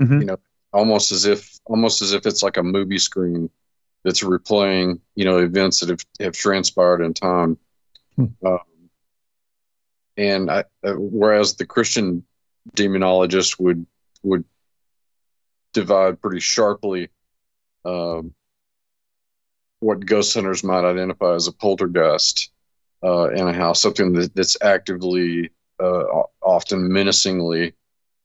Mm-hmm. Almost as if it's like a movie screen that's replaying, events that have transpired in time. And whereas the Christian demonologist would divide pretty sharply what ghost hunters might identify as a poltergeist in a house, something that's actively, often menacingly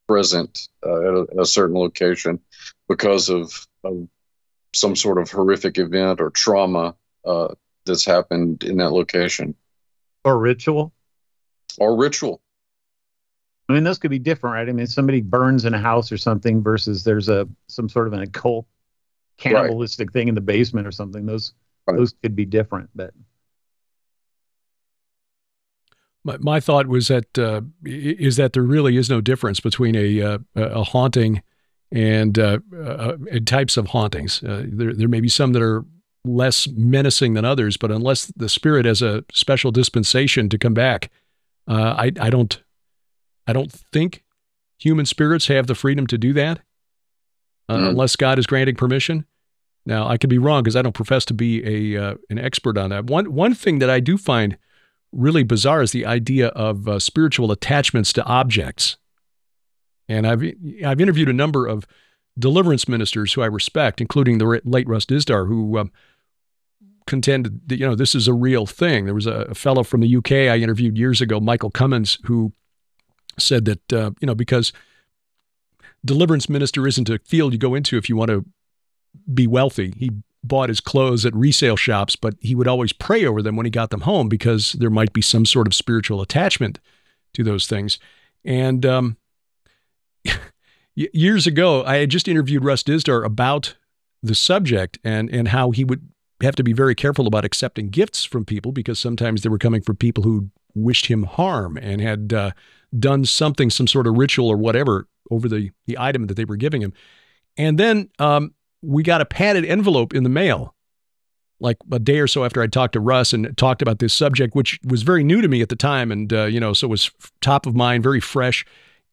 present at a certain location because of some sort of horrific event or trauma that's happened in that location. Or ritual. I mean, those could be different, right? I mean, somebody burns in a house or something versus there's some sort of an occult cannibalistic thing in the basement or something. Those could be different, but. My thought was that is that there really is no difference between a haunting and types of hauntings. There may be some that are less menacing than others, but unless the spirit has a special dispensation to come back, I don't think human spirits have the freedom to do that unless God is granting permission. Now, I could be wrong because I don't profess to be an expert on that. One thing that I do find really bizarre is the idea of spiritual attachments to objects. And I've interviewed a number of deliverance ministers who I respect, including the late Russ Dizdar, who contended that, this is a real thing. There was a fellow from the UK I interviewed years ago, Michael Cummins, who said that, because deliverance minister isn't a field you go into if you want to be wealthy. He bought his clothes at resale shops, but he would always pray over them when he got them home because there might be some sort of spiritual attachment to those things. And years ago, I had just interviewed Russ Dizdar about the subject and how he would have to be very careful about accepting gifts from people because sometimes they were coming from people who wished him harm and had done some sort of ritual or whatever over the item that they were giving him. And then we got a padded envelope in the mail, like a day or so after I talked to Russ and talked about this subject, which was very new to me at the time. And, so it was top of mind, very fresh.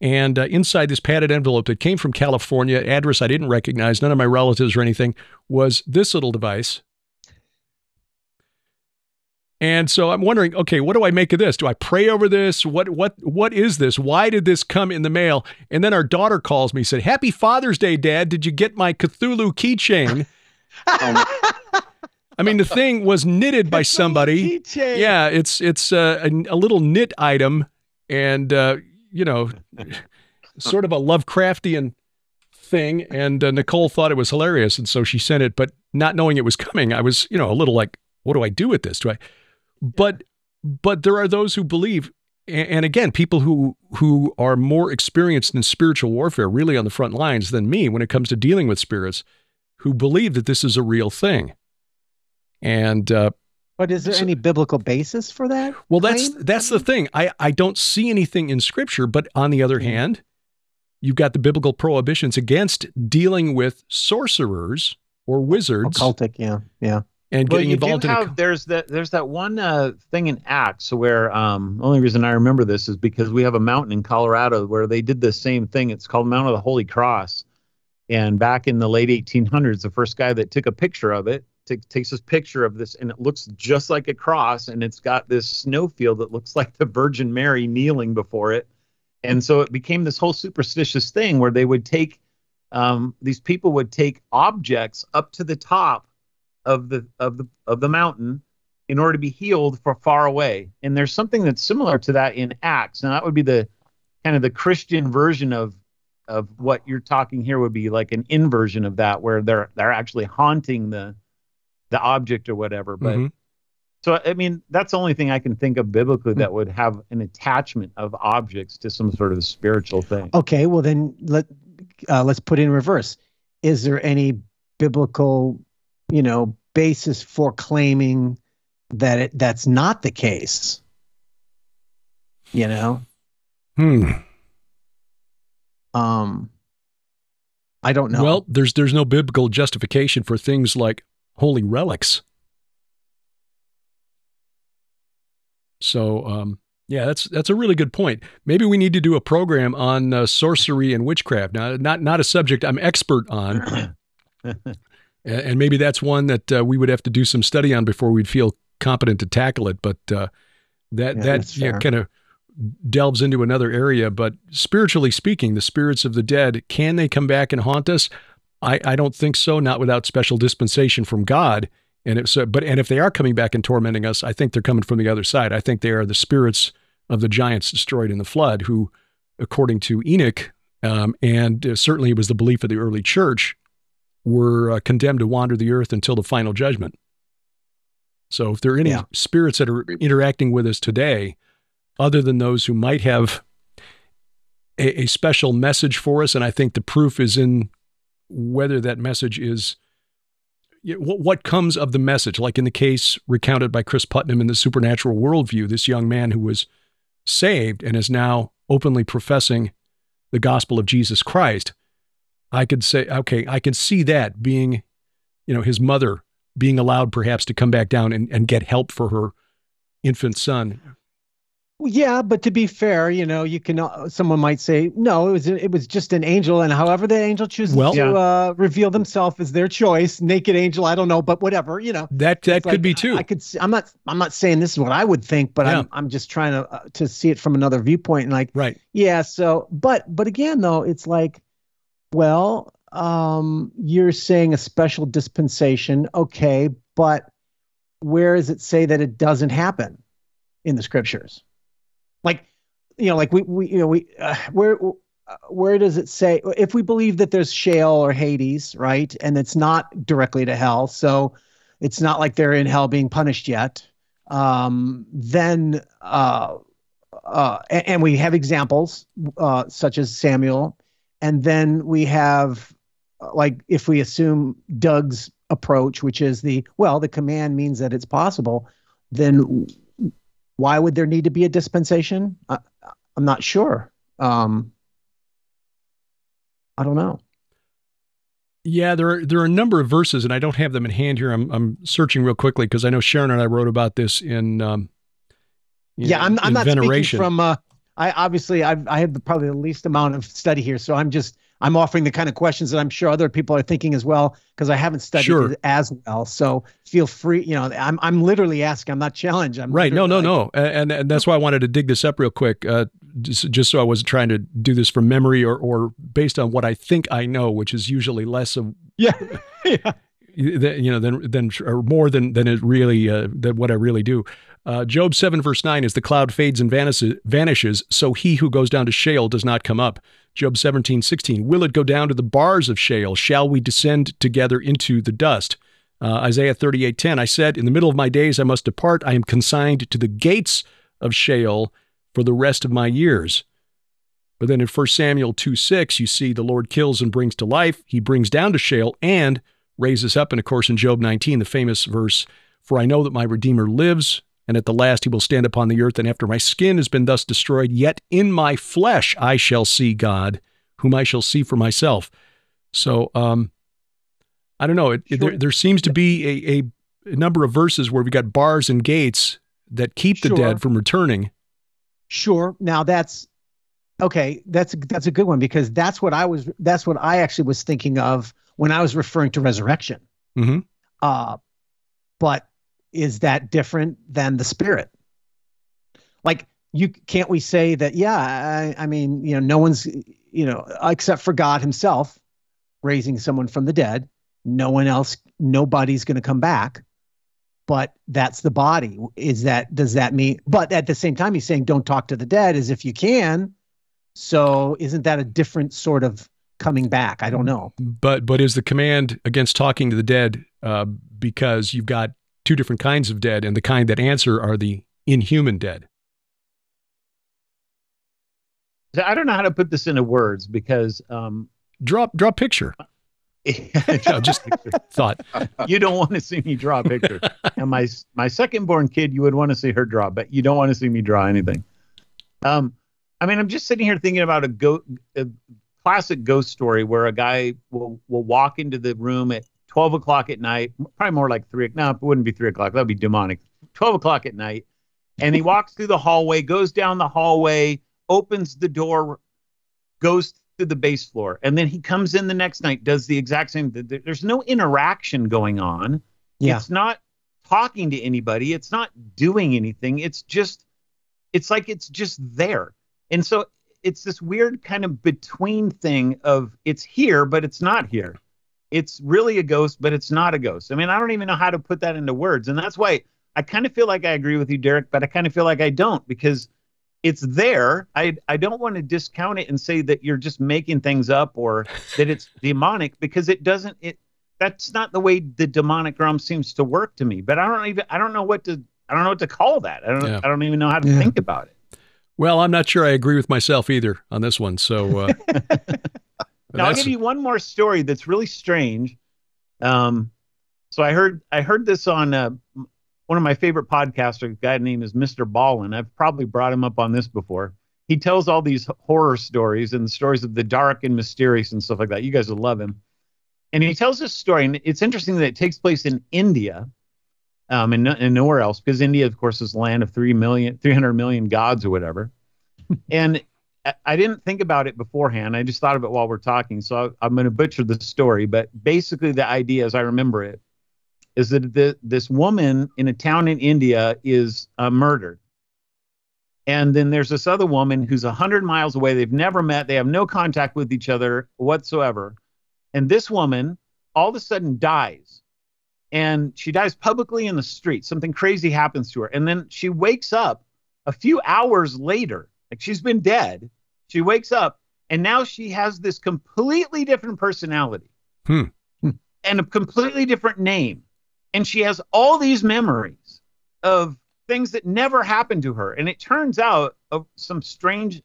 And inside this padded envelope that came from California, address I didn't recognize, none of my relatives or anything, was this little device. And so I'm wondering, okay, what do I make of this? Do I pray over this? What is this? Why did this come in the mail? And then our daughter calls me, said, "Happy Father's Day, Dad. Did you get my Cthulhu keychain?" I mean, the thing was knitted by somebody. Keychain. Yeah, it's a little knit item and, sort of a Lovecraftian thing. And Nicole thought it was hilarious. And so she sent it, but not knowing it was coming, I was, a little like, what do I do with this? But there are those who believe, and again, people who are more experienced in spiritual warfare, really on the front lines than me when it comes to dealing with spirits, who believe that this is a real thing. And but is there any biblical basis for that? Well, that's the thing. I don't see anything in Scripture, but on the other hand, you've got the biblical prohibitions against dealing with sorcerers or wizards. Occultic, yeah. And getting involved in there's that one thing in Acts where only reason I remember this is because we have a mountain in Colorado where they did the same thing. It's called Mount of the Holy Cross. And back in the late 1800s, the first guy that took a picture of it takes this picture of this, and it looks just like a cross, and it's got this snowfield that looks like the Virgin Mary kneeling before it. And so it became this whole superstitious thing where they would take these people would take objects up to the top of the mountain in order to be healed for far away. And there's something that's similar to that in Acts. And that would be the kind of the Christian version of what you're talking here, would be like an inversion of that, where they're actually haunting the object or whatever. But so, I mean, that's the only thing I can think of biblically that would have an attachment of objects to some sort of spiritual thing. Okay, well then let's put it in reverse. Is there any biblical, basis for claiming that that's not the case? I don't know. Well, there's no biblical justification for things like holy relics. So, yeah, that's a really good point. Maybe we need to do a program on sorcery and witchcraft. Now, not a subject I'm expert on, and maybe that's one that we would have to do some study on before we'd feel competent to tackle it. But that kind of delves into another area. But spiritually speaking, the spirits of the dead, can they come back and haunt us? I don't think so. Not without special dispensation from God. And if they are coming back and tormenting us, I think they're coming from the other side. I think they are the spirits of the giants destroyed in the flood, who, according to Enoch, and certainly it was the belief of the early church, were condemned to wander the earth until the final judgment. So if there are any spirits that are interacting with us today, other than those who might have a special message for us, and I think the proof is in whether that message is, what comes of the message, like in the case recounted by Chris Putnam in the Supernatural Worldview, this young man who was saved and is now openly professing the gospel of Jesus Christ. I could say, okay, I can see that being, his mother being allowed perhaps to come back down and get help for her infant son. Yeah, but to be fair, you can. Someone might say, no, it was just an angel, and however the angel chooses to reveal themselves is their choice. Naked angel, I don't know, but whatever, That could be too. I could. I'm not saying this is what I would think, but I'm just trying to see it from another viewpoint, and right. Yeah. So, but again, though, it's like, well, you're saying a special dispensation, okay, but where does it say that it doesn't happen in the scriptures? Where does it say, if we believe that there's Sheol or Hades, right? And it's not directly to hell, so it's not like they're in hell being punished yet. And we have examples such as Samuel, and then we have, if we assume Doug's approach, which is the command means that it's possible, then why would there need to be a dispensation? I'm not sure. I don't know. Yeah, there are a number of verses, and I don't have them in hand here. I'm searching real quickly because I know Sharon and I wrote about this in I'm not Veneration. Speaking from. I have probably the least amount of study here, so I'm offering the kind of questions that I'm sure other people are thinking as well, because I haven't studied it as well. So feel free. I'm literally asking. I'm not challenged. Right. No. And that's why I wanted to dig this up real quick, just so I wasn't trying to do this from memory or based on what I think I know, which is usually less of than or more than it really than what I really do. Job 7 verse 9 is the cloud fades and vanishes, so he who goes down to Sheol does not come up. Job 17:16, will it go down to the bars of Sheol? Shall we descend together into the dust? Isaiah 38:10, I said, in the middle of my days I must depart. I am consigned to the gates of Sheol for the rest of my years. But then in 1 Samuel 2:6, you see the Lord kills and brings to life. He brings down to Sheol and raises up. And of course, in Job 19, the famous verse, for I know that my Redeemer lives, and at the last he will stand upon the earth, and after my skin has been thus destroyed, yet in my flesh I shall see God, whom I shall see for myself. So I don't know. There seems to be a number of verses where we got bars and gates that keep the dead from returning. Sure. Now that's okay. That's a good one, because that's what I actually was thinking of when I was referring to resurrection. Mm-hmm. But is that different than the spirit? Can't we say that? Yeah, I mean, no one's, except for God himself, raising someone from the dead. Nobody's going to come back, but that's the body. Does that mean, but at the same time, he's saying, don't talk to the dead as if you can. So isn't that a different sort of coming back? I don't know. But is the command against talking to the dead because you've got two different kinds of dead, and the kind that answer are the inhuman dead? I don't know how to put this into words because draw a picture. No, just thought. You don't want to see me draw a picture. And my second born kid, you would want to see her draw, but you don't want to see me draw anything. I mean, I'm just sitting here thinking about a classic ghost story where a guy will walk into the room at 12 o'clock at night, probably more like 3. No, it wouldn't be 3 o'clock. That would be demonic. 12 o'clock at night. And he walks through the hallway, goes down the hallway, opens the door, goes to the base floor. And then he comes in the next night, does the exact same. There's no interaction going on. Yeah. It's not talking to anybody. It's not doing anything. It's like it's just there. And so it's this weird kind of between thing of it's here, but it's not here. It's really a ghost, but it's not a ghost. I mean, I don't even know how to put that into words. And that's why I kind of feel like I agree with you, Derek, but I kind of feel like I don't, because it's there. I don't want to discount it and say that you're just making things up or that it's demonic, because that's not the way the demonic realm seems to work to me. But I don't know what to call that. I don't even know how to think about it. Well, I'm not sure I agree with myself either on this one. So now I'll give you one more story that's really strange. So I heard this on one of my favorite podcasters, a guy named is Mr. Ballin. I've probably brought him up on this before. He tells all these horror stories and stories of the dark and mysterious and stuff like that. You guys will love him. And he tells this story, and it's interesting that it takes place in India, and nowhere else, because India, of course, is the land of 300 million gods or whatever. And I didn't think about it beforehand. I just thought of it while we're talking. So I'm going to butcher the story, but basically the idea, as I remember it, is that this woman in a town in India is murdered. And then there's this other woman who's 100 miles away. They've never met. They have no contact with each other whatsoever. And this woman all of a sudden dies. And she dies publicly in the street. Something crazy happens to her. And then she wakes up a few hours later. Like, she's been dead. She wakes up, and now she has this completely different personality and a completely different name. And she has all these memories of things that never happened to her. And it turns out of some strange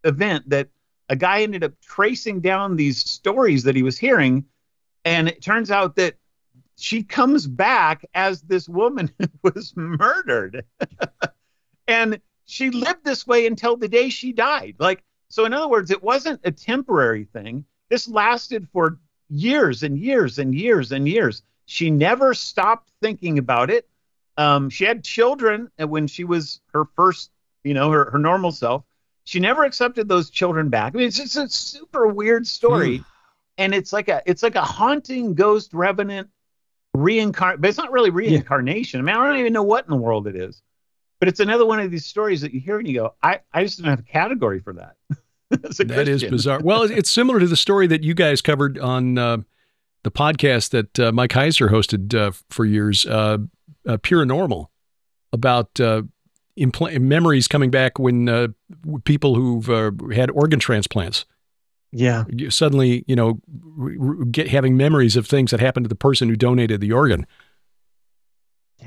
event that a guy ended up tracing down these stories that he was hearing. And it turns out that she comes back as this woman who was murdered. And she lived this way until the day she died. Like, so in other words, it wasn't a temporary thing. This lasted for years and years and years and years. She never stopped thinking about it. She had children when she was her first, her normal self. She never accepted those children back. I mean, it's just a super weird story. And it's like a haunting ghost revenant reincarnate, but it's not really reincarnation. I mean, I don't even know what in the world it is. But it's another one of these stories that you hear and you go, I just don't have a category for that. That is bizarre. Well, it's similar to the story that you guys covered on the podcast that Mike Heiser hosted for years, Paranormal, about memories coming back when people who've had organ transplants. Yeah. You suddenly, having memories of things that happened to the person who donated the organ.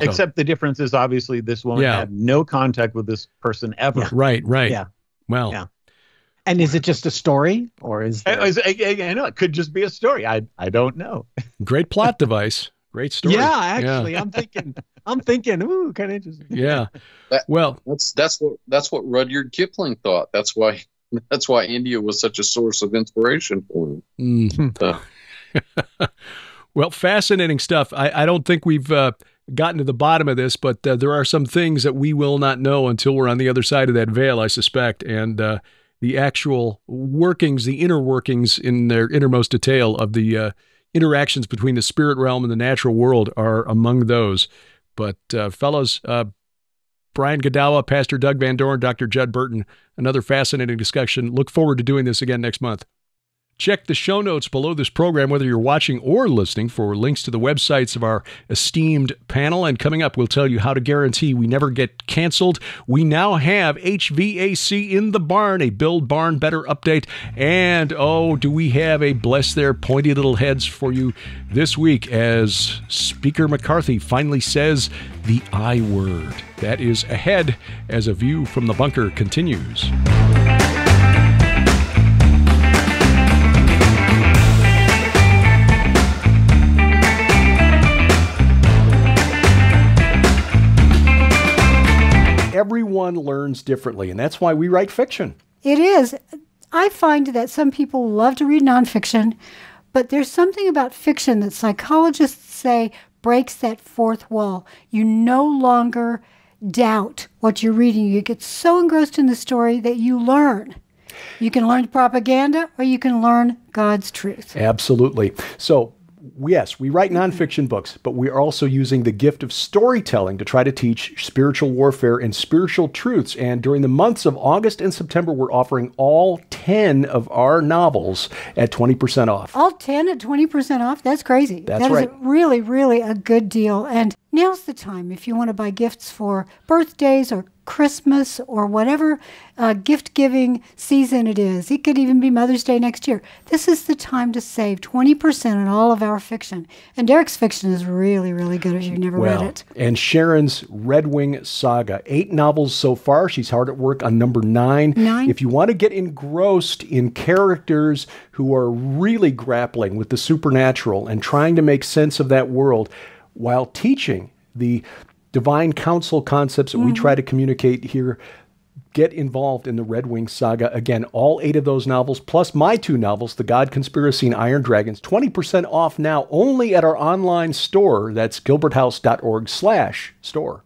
Except the difference is obviously this woman had no contact with this person ever. Yeah. Right. Yeah. Well. Yeah. And is it just a story, or is there... I know it could just be a story. I don't know. Great plot device. Great story. Yeah, actually, I'm thinking, ooh, kind of interesting. Yeah. That's what Rudyard Kipling thought. That's why India was such a source of inspiration for him. Well, fascinating stuff. I don't think we've gotten to the bottom of this, but there are some things that we will not know until we're on the other side of that veil, I suspect. And the actual workings, the inner workings in their innermost detail of the interactions between the spirit realm and the natural world are among those. But fellows, Brian Godawa, Pastor Doug Van Dorn, Dr. Judd Burton, another fascinating discussion. Look forward to doing this again next month. Check the show notes below this program, whether you're watching or listening, for links to the websites of our esteemed panel. And coming up, we'll tell you how to guarantee we never get canceled. We now have HVAC in the barn, a Build Barn Better update. And, oh, do we have a bless their pointy little heads for you this week as Speaker McCarthy finally says the I word. That is ahead as A View from the Bunker continues. Everyone learns differently, and that's why we write fiction. It is. I find that some people love to read nonfiction, but there's something about fiction that psychologists say breaks that fourth wall. You no longer doubt what you're reading. You get so engrossed in the story that you learn. You can learn propaganda or you can learn God's truth. Absolutely. So, yes, we write nonfiction books, but we are also using the gift of storytelling to try to teach spiritual warfare and spiritual truths. And during the months of August and September, we're offering all 10 of our novels at 20% off. All 10 at 20% off? That's crazy. That's right. That is really, really a good deal. And now's the time if you want to buy gifts for birthdays or Christmas or whatever gift-giving season it is. It could even be Mother's Day next year. This is the time to save 20% on all of our fiction. And Derek's fiction is really, really good if you've never read it. And Sharon's Red Wing Saga. 8 novels so far. She's hard at work on number 9. If you want to get engrossed in characters who are really grappling with the supernatural and trying to make sense of that world while teaching the divine counsel concepts that we try to communicate here, get involved in the Red Wing Saga. Again, all 8 of those novels, plus my 2 novels, The God Conspiracy and Iron Dragons, 20% off now only at our online store. That's gilberthouse.org/store.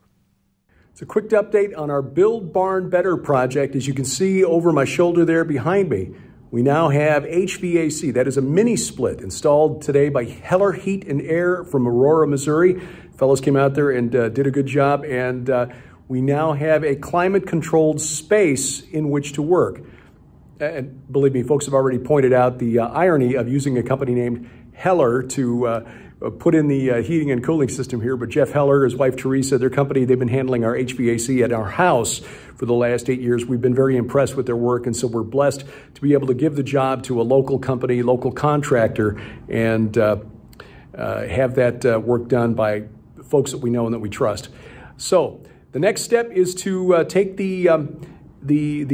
It's a quick update on our Build Barn Better project. As you can see over my shoulder there behind me, we now have HVAC. That is a mini split installed today by Heller Heat and Air from Aurora, Missouri. Fellows came out there and did a good job, and we now have a climate-controlled space in which to work. And believe me, folks have already pointed out the irony of using a company named Heller to put in the heating and cooling system here. But Jeff Heller, his wife Teresa, their company, they've been handling our HVAC at our house for the last 8 years. We've been very impressed with their work, and so we're blessed to be able to give the job to a local company, local contractor, and have that work done by folks that we know and that we trust. So the next step is to take the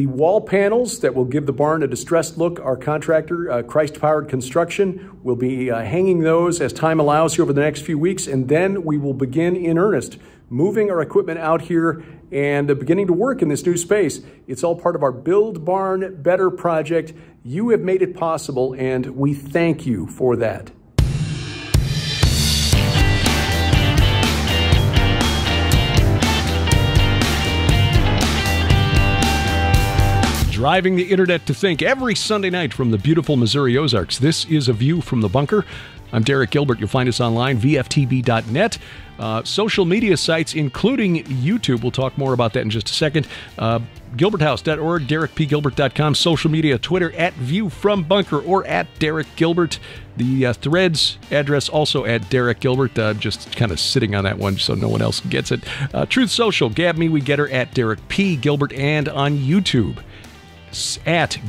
wall panels that will give the barn a distressed look. Our contractor, Christ Powered Construction, will be hanging those as time allows here over the next few weeks, and then we will begin in earnest moving our equipment out here and beginning to work in this new space. It's all part of our Build Barn Better project. You have made it possible, and we thank you for that. Driving the internet to think every Sunday night from the beautiful Missouri Ozarks. This is A View from the Bunker. I'm Derek Gilbert. You'll find us online, VFTB.net. Social media sites, including YouTube. We'll talk more about that in just a second. GilbertHouse.org, DerekPGilbert.com. Social media, Twitter, @ViewFromBunker or @DerekGilbert. The Threads address also @Derek just kind of sitting on that one so no one else gets it. Truth Social, Gab Me, We Get Her, @DerekPGilbert, and on YouTube.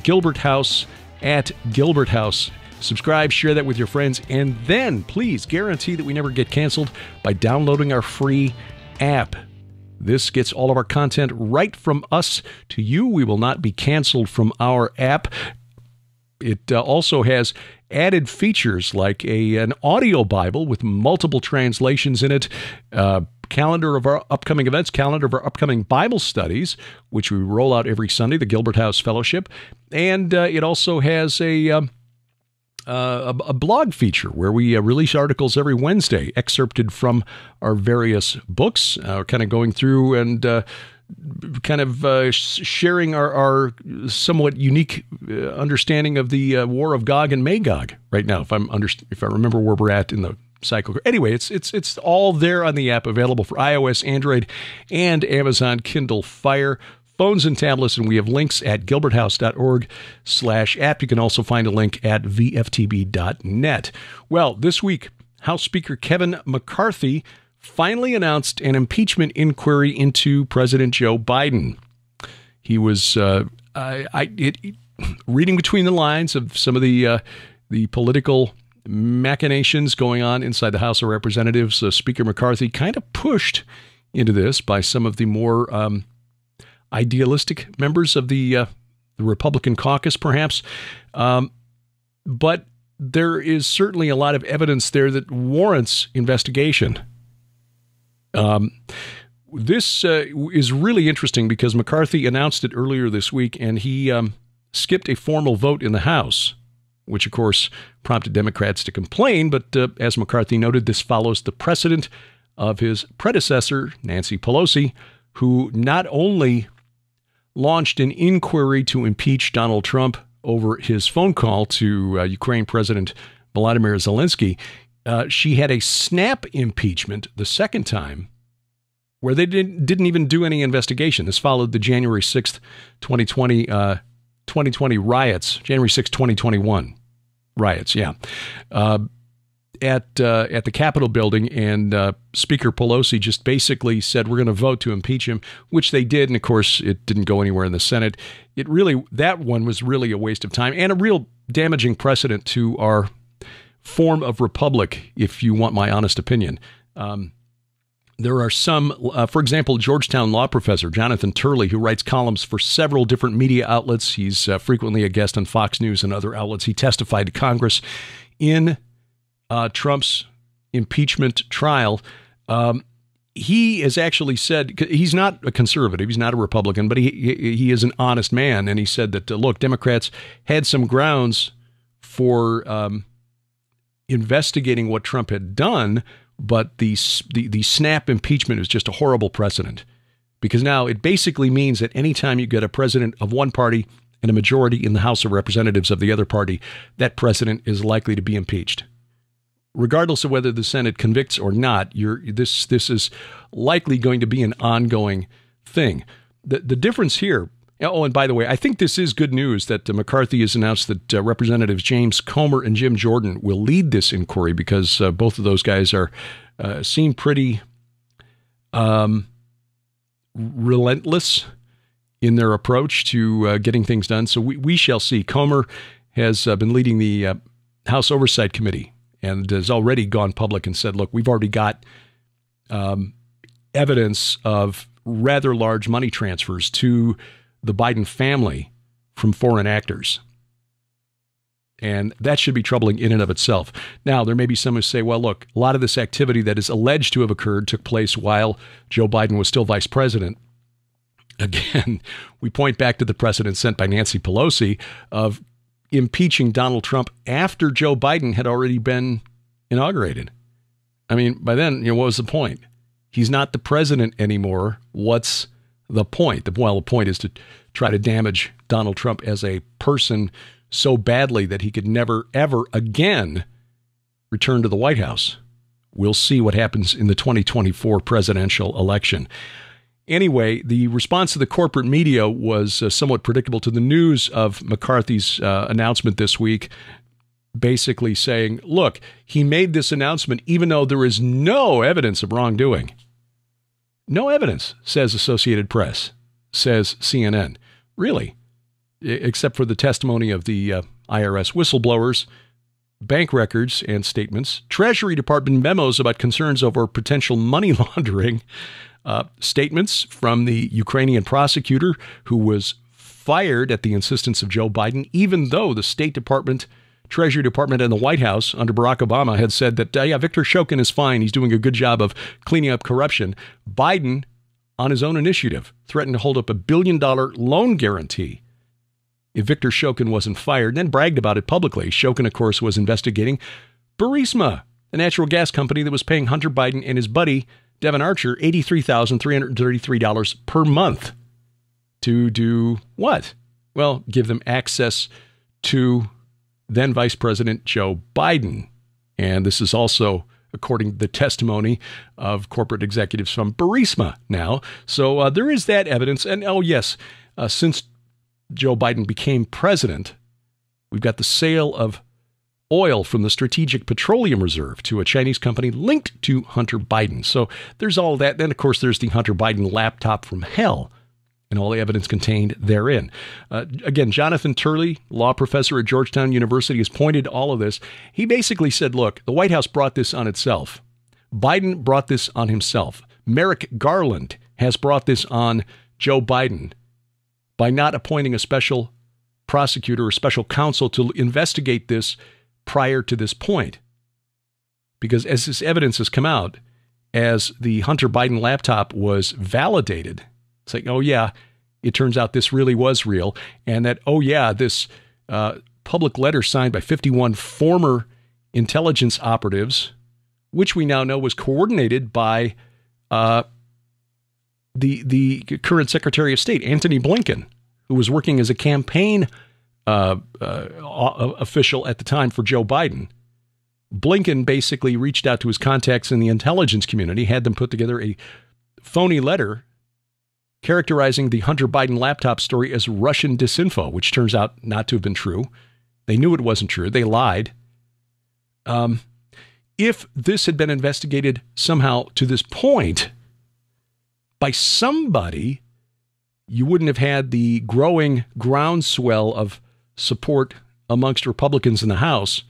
@Gilbert House, @Gilbert House. Subscribe, share that with your friends, and then please guarantee that we never get canceled by downloading our free app. This gets all of our content right from us to you. We will not be canceled from our app. It also has added features like an audio Bible with multiple translations in it, calendar of our upcoming events, calendar of our upcoming Bible studies, which we roll out every Sunday, the Gilbert House Fellowship. And it also has a blog feature where we release articles every Wednesday, excerpted from our various books, kind of going through and sharing our somewhat unique understanding of the War of Gog and Magog right now, if I remember where we're at in the cycle. Anyway, it's all there on the app, available for iOS, Android, and Amazon Kindle Fire. phones and tablets, and we have links at gilberthouse.org/app. You can also find a link at vftb.net. Well, this week, House Speaker Kevin McCarthy finally announced an impeachment inquiry into President Joe Biden. He was reading between the lines of some of the political machinations going on inside the House of Representatives. Speaker McCarthy kind of pushed into this by some of the more idealistic members of the Republican caucus, perhaps. But there is certainly a lot of evidence there that warrants investigation. This is really interesting because McCarthy announced it earlier this week, and he skipped a formal vote in the House, which, of course, prompted Democrats to complain. But as McCarthy noted, this follows the precedent of his predecessor, Nancy Pelosi, who not only launched an inquiry to impeach Donald Trump over his phone call to Ukraine President Volodymyr Zelensky, she had a snap impeachment the second time, where they didn't even do any investigation. This followed the January 6th, 2020 riots, January 6th, 2021 riots, yeah, at the Capitol building, and Speaker Pelosi just basically said, we're going to vote to impeach him, which they did, and of course, it didn't go anywhere in the Senate. That one was really a waste of time and a real damaging precedent to our form of republic, if you want my honest opinion. There are some, for example, Georgetown law professor Jonathan Turley, who writes columns for several different media outlets. He's frequently a guest on Fox News and other outlets. He testified to Congress in Trump's impeachment trial. He has actually said, he's not a conservative, he's not a Republican, but he is an honest man. And he said that, look, Democrats had some grounds for investigating what Trump had done, but the snap impeachment is just a horrible precedent, because now it basically means that anytime you get a president of one party and a majority in the House of Representatives of the other party, that president is likely to be impeached. Regardless of whether the Senate convicts or not, this is likely going to be an ongoing thing. The difference here, oh, and by the way, I think this is good news that McCarthy has announced that Representatives James Comer and Jim Jordan will lead this inquiry, because both of those guys seem pretty relentless in their approach to getting things done. So we shall see. Comer has been leading the House Oversight Committee and has already gone public and said, look, we've already got evidence of rather large money transfers to the Biden family from foreign actors. And that should be troubling in and of itself. Now, there may be some who say, well, look, a lot of this activity that is alleged to have occurred took place while Joe Biden was still vice president. Again, we point back to the precedent sent by Nancy Pelosi of impeaching Donald Trump after Joe Biden had already been inaugurated. I mean, by then, what was the point? He's not the president anymore. What's the point? The point is to try to damage Donald Trump as a person so badly that he could never, ever again return to the White House. We'll see what happens in the 2024 presidential election. Anyway, the response to the corporate media was somewhat predictable to the news of McCarthy's announcement this week, basically saying, look, he made this announcement even though there is no evidence of wrongdoing. No evidence, says Associated Press, says CNN. Really? Except for the testimony of the IRS whistleblowers, bank records and statements, Treasury Department memos about concerns over potential money laundering, statements from the Ukrainian prosecutor who was fired at the insistence of Joe Biden, even though the State Department, Treasury Department, and the White House under Barack Obama had said that, Victor Shokin is fine. He's doing a good job of cleaning up corruption. Biden, on his own initiative, threatened to hold up $1 billion loan guarantee if Victor Shokin wasn't fired, and then bragged about it publicly. Shokin, of course, was investigating Burisma, the natural gas company that was paying Hunter Biden and his buddy, Devin Archer, $83,333 per month to do what? Well, give them access to then Vice President Joe Biden. And this is also according to the testimony of corporate executives from Burisma now. So there is that evidence. And oh, yes, since Joe Biden became president, we've got the sale of oil from the Strategic Petroleum Reserve to a Chinese company linked to Hunter Biden. So there's all that. Then, of course, there's the Hunter Biden laptop from hell and all the evidence contained therein. Again, Jonathan Turley, law professor at Georgetown University, has pointed to all of this. He basically said, look, the White House brought this on itself. Biden brought this on himself. Merrick Garland has brought this on Joe Biden by not appointing a special prosecutor or special counsel to investigate this prior to this point. Because as this evidence has come out, as the Hunter Biden laptop was validated, it's like, oh, yeah, it turns out this really was real. And that, oh, yeah, this public letter signed by 51 former intelligence operatives, which we now know was coordinated by the current Secretary of State, Antony Blinken, who was working as a campaign official at the time for Joe Biden. Blinken basically reached out to his contacts in the intelligence community, had them put together a phony letter characterizing the Hunter Biden laptop story as Russian disinfo, which turns out not to have been true. They knew it wasn't true. They lied. If this had been investigated somehow to this point by somebody, you wouldn't have had the growing groundswell of support amongst Republicans in the House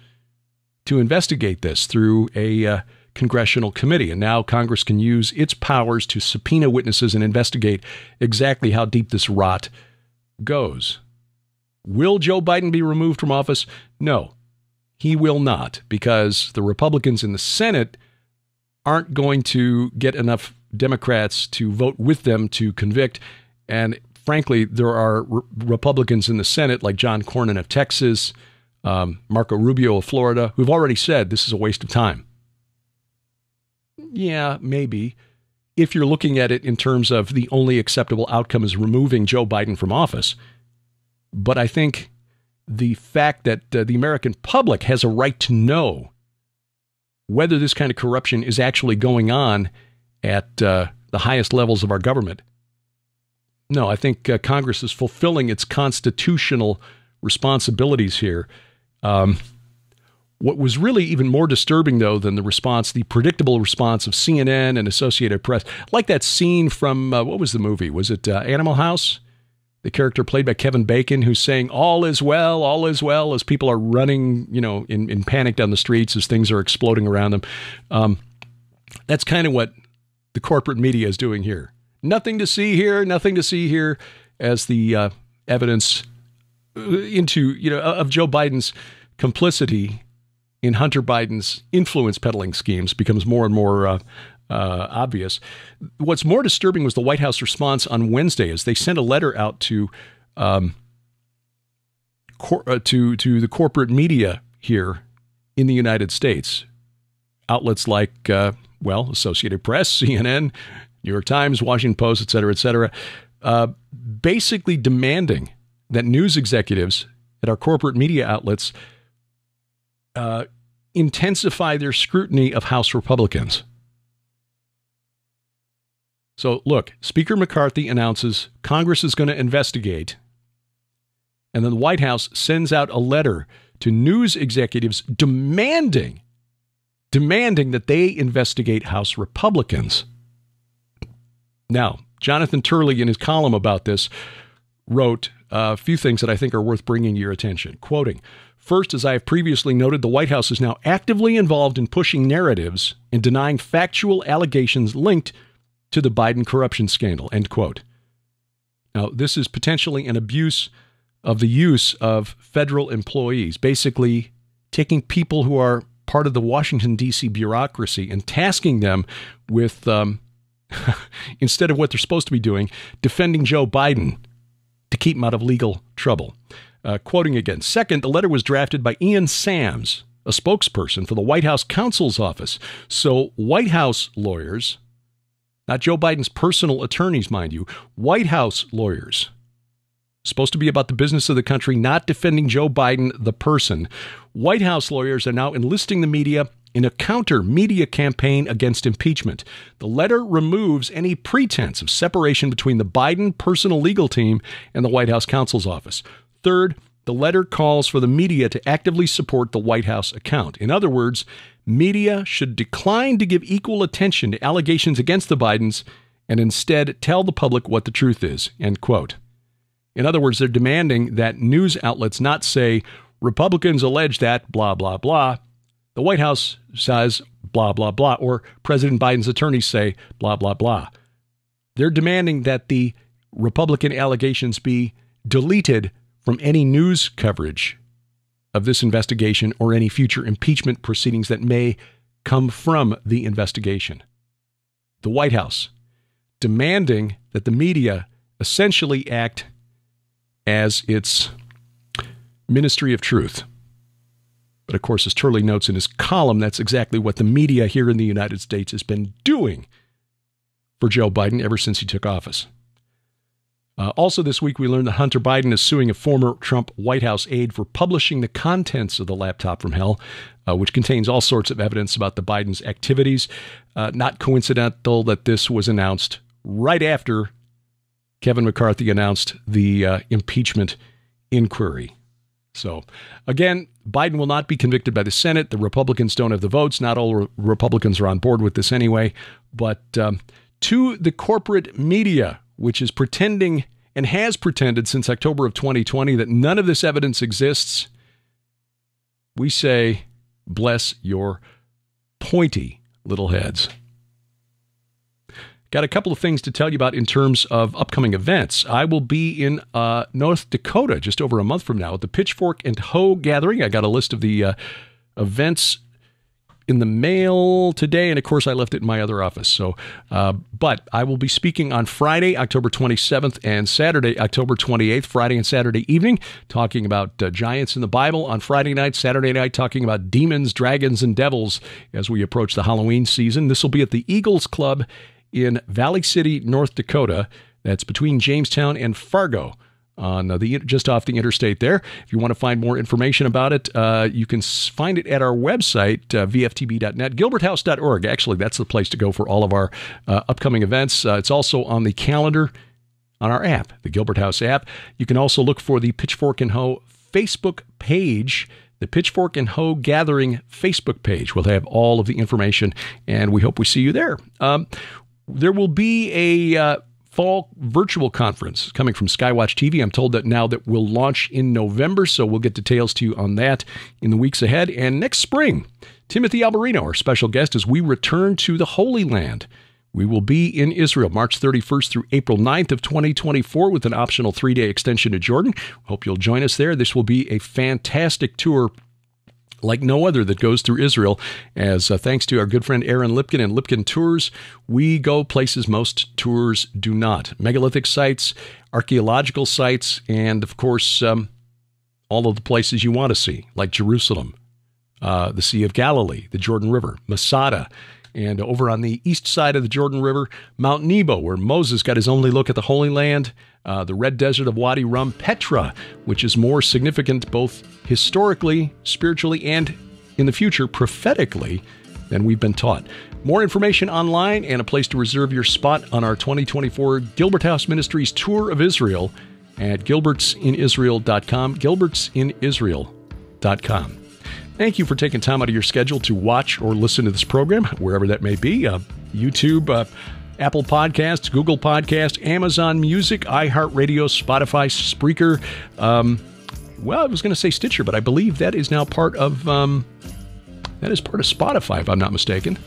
to investigate this through a congressional committee. And now Congress can use its powers to subpoena witnesses and investigate exactly how deep this rot goes. Will Joe Biden be removed from office? No, he will not, because the Republicans in the Senate aren't going to get enough Democrats to vote with them to convict. And frankly, there are Republicans in the Senate like John Cornyn of Texas, Marco Rubio of Florida, who've already said this is a waste of time. Yeah, maybe. If you're looking at it in terms of the only acceptable outcome is removing Joe Biden from office. But I think the fact that the American public has a right to know whether this kind of corruption is actually going on at the highest levels of our government. No, I think Congress is fulfilling its constitutional responsibilities here. What was really even more disturbing, though, than the response, the predictable response of CNN and Associated Press, like that scene from, what was the movie? Was it Animal House? The character played by Kevin Bacon, who's saying, all is well, as people are running, in panic down the streets as things are exploding around them. That's kind of what the corporate media is doing here. Nothing to see here, as the evidence of Joe Biden's complicity in Hunter Biden's influence peddling schemes becomes more and more obvious. What's more disturbing was the White House response on Wednesday, as they sent a letter out to the corporate media here in the United States. Outlets like, Associated Press, CNN, New York Times, Washington Post, et cetera, basically demanding that news executives at our corporate media outlets intensify their scrutiny of House Republicans. So, look, Speaker McCarthy announces Congress is going to investigate, and then the White House sends out a letter to news executives demanding that they investigate House Republicans. Now, Jonathan Turley, in his column about this, wrote a few things that I think are worth bringing to your attention. Quoting, "First, as I have previously noted, the White House is now actively involved in pushing narratives and denying factual allegations linked to the Biden corruption scandal," end quote. Now, this is potentially an abuse of the use of federal employees, basically taking people who are part of the Washington, D.C. bureaucracy and tasking them with, instead of what they're supposed to be doing, defending Joe Biden to keep him out of legal trouble. Quoting again, "Second, the letter was drafted by Ian Sams, a spokesperson for the White House counsel's office. So White House lawyers, not Joe Biden's personal attorneys, mind you, White House lawyers, supposed to be about the business of the country, not defending Joe Biden, the person. White House lawyers are now enlisting the media in a counter-media campaign against impeachment. The letter removes any pretense of separation between the Biden personal legal team and the White House counsel's office. Third, the letter calls for the media to actively support the White House account. In other words, media should decline to give equal attention to allegations against the Bidens and instead tell the public what the truth is, end quote. In other words, they're demanding that news outlets not say, Republicans allege that, blah, blah, blah. The White House says, blah, blah, blah, or President Biden's attorneys say, blah, blah, blah. They're demanding that the Republican allegations be deleted from any news coverage of this investigation or any future impeachment proceedings that may come from the investigation. The White House demanding that the media essentially act as its ministry of truth. But of course, as Turley notes in his column, that's exactly what the media here in the United States has been doing for Joe Biden ever since he took office. Also this week, we learned that Hunter Biden is suing a former Trump White House aide for publishing the contents of the laptop from hell, which contains all sorts of evidence about the Bidens' activities. Not coincidental that this was announced right after Kevin McCarthy announced the impeachment inquiry. So, again, Biden will not be convicted by the Senate. The Republicans don't have the votes. Not all Republicans are on board with this anyway. But to the corporate media, which is pretending and has pretended since October of 2020 that none of this evidence exists, we say, bless your pointy little heads. Got a couple of things to tell you about in terms of upcoming events. I will be in North Dakota just over a month from now at the Pitchfork and Hoe Gathering. I got a list of the events in the mail today, and of course I left it in my other office. So, but I will be speaking on Friday, October 27th, and Saturday, October 28th, Friday and Saturday evening, talking about giants in the Bible. On Friday night, Saturday night, talking about demons, dragons, and devils as we approach the Halloween season. This will be at the Eagles Club in Valley City, North Dakota. That's between Jamestown and Fargo, on just off the interstate there. If you want to find more information about it, you can find it at our website, vftb.net, gilberthouse.org. Actually, that's the place to go for all of our upcoming events. It's also on the calendar on our app, the Gilbert House app. You can also look for the Pitchfork and Hoe Facebook page. The Pitchfork and Hoe Gathering Facebook page will have all of the information, and we hope we see you there. There will be a fall virtual conference coming from Skywatch TV. I'm told that now that will launch in November, so we'll get details to you on that in the weeks ahead. And next spring, Timothy Alberino, our special guest, as we return to the Holy Land. We will be in Israel March 31st through April 9th of 2024 with an optional 3-day extension to Jordan. Hope you'll join us there. This will be a fantastic tour like no other that goes through Israel, as thanks to our good friend Aaron Lipkin and Lipkin Tours, we go places most tours do not. Megalithic sites, archaeological sites, and of course, all of the places you want to see, like Jerusalem, the Sea of Galilee, the Jordan River, Masada, and over on the east side of the Jordan River, Mount Nebo, where Moses got his only look at the Holy Land, the Red Desert of Wadi Rum, Petra, which is more significant both historically, spiritually, and in the future, prophetically, than we've been taught. More information online and a place to reserve your spot on our 2024 Gilbert House Ministries Tour of Israel at gilbertsinisrael.com, gilbertsinisrael.com. Thank you for taking time out of your schedule to watch or listen to this program, wherever that may be. YouTube, Apple Podcasts, Google Podcasts, Amazon Music, iHeartRadio, Spotify, Spreaker. Well, I was going to say Stitcher, but I believe that is now part of Spotify, if I'm not mistaken.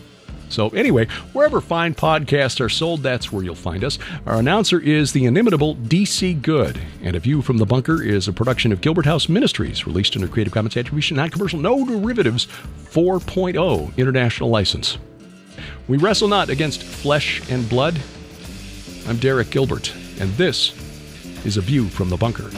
So anyway, wherever fine podcasts are sold, that's where you'll find us. Our announcer is the inimitable DC Good, and A View from the Bunker is a production of Gilbert House Ministries, released under Creative Commons Attribution, Non-Commercial, No Derivatives 4.0 International License. We wrestle not against flesh and blood. I'm Derek Gilbert, and this is A View from the Bunker.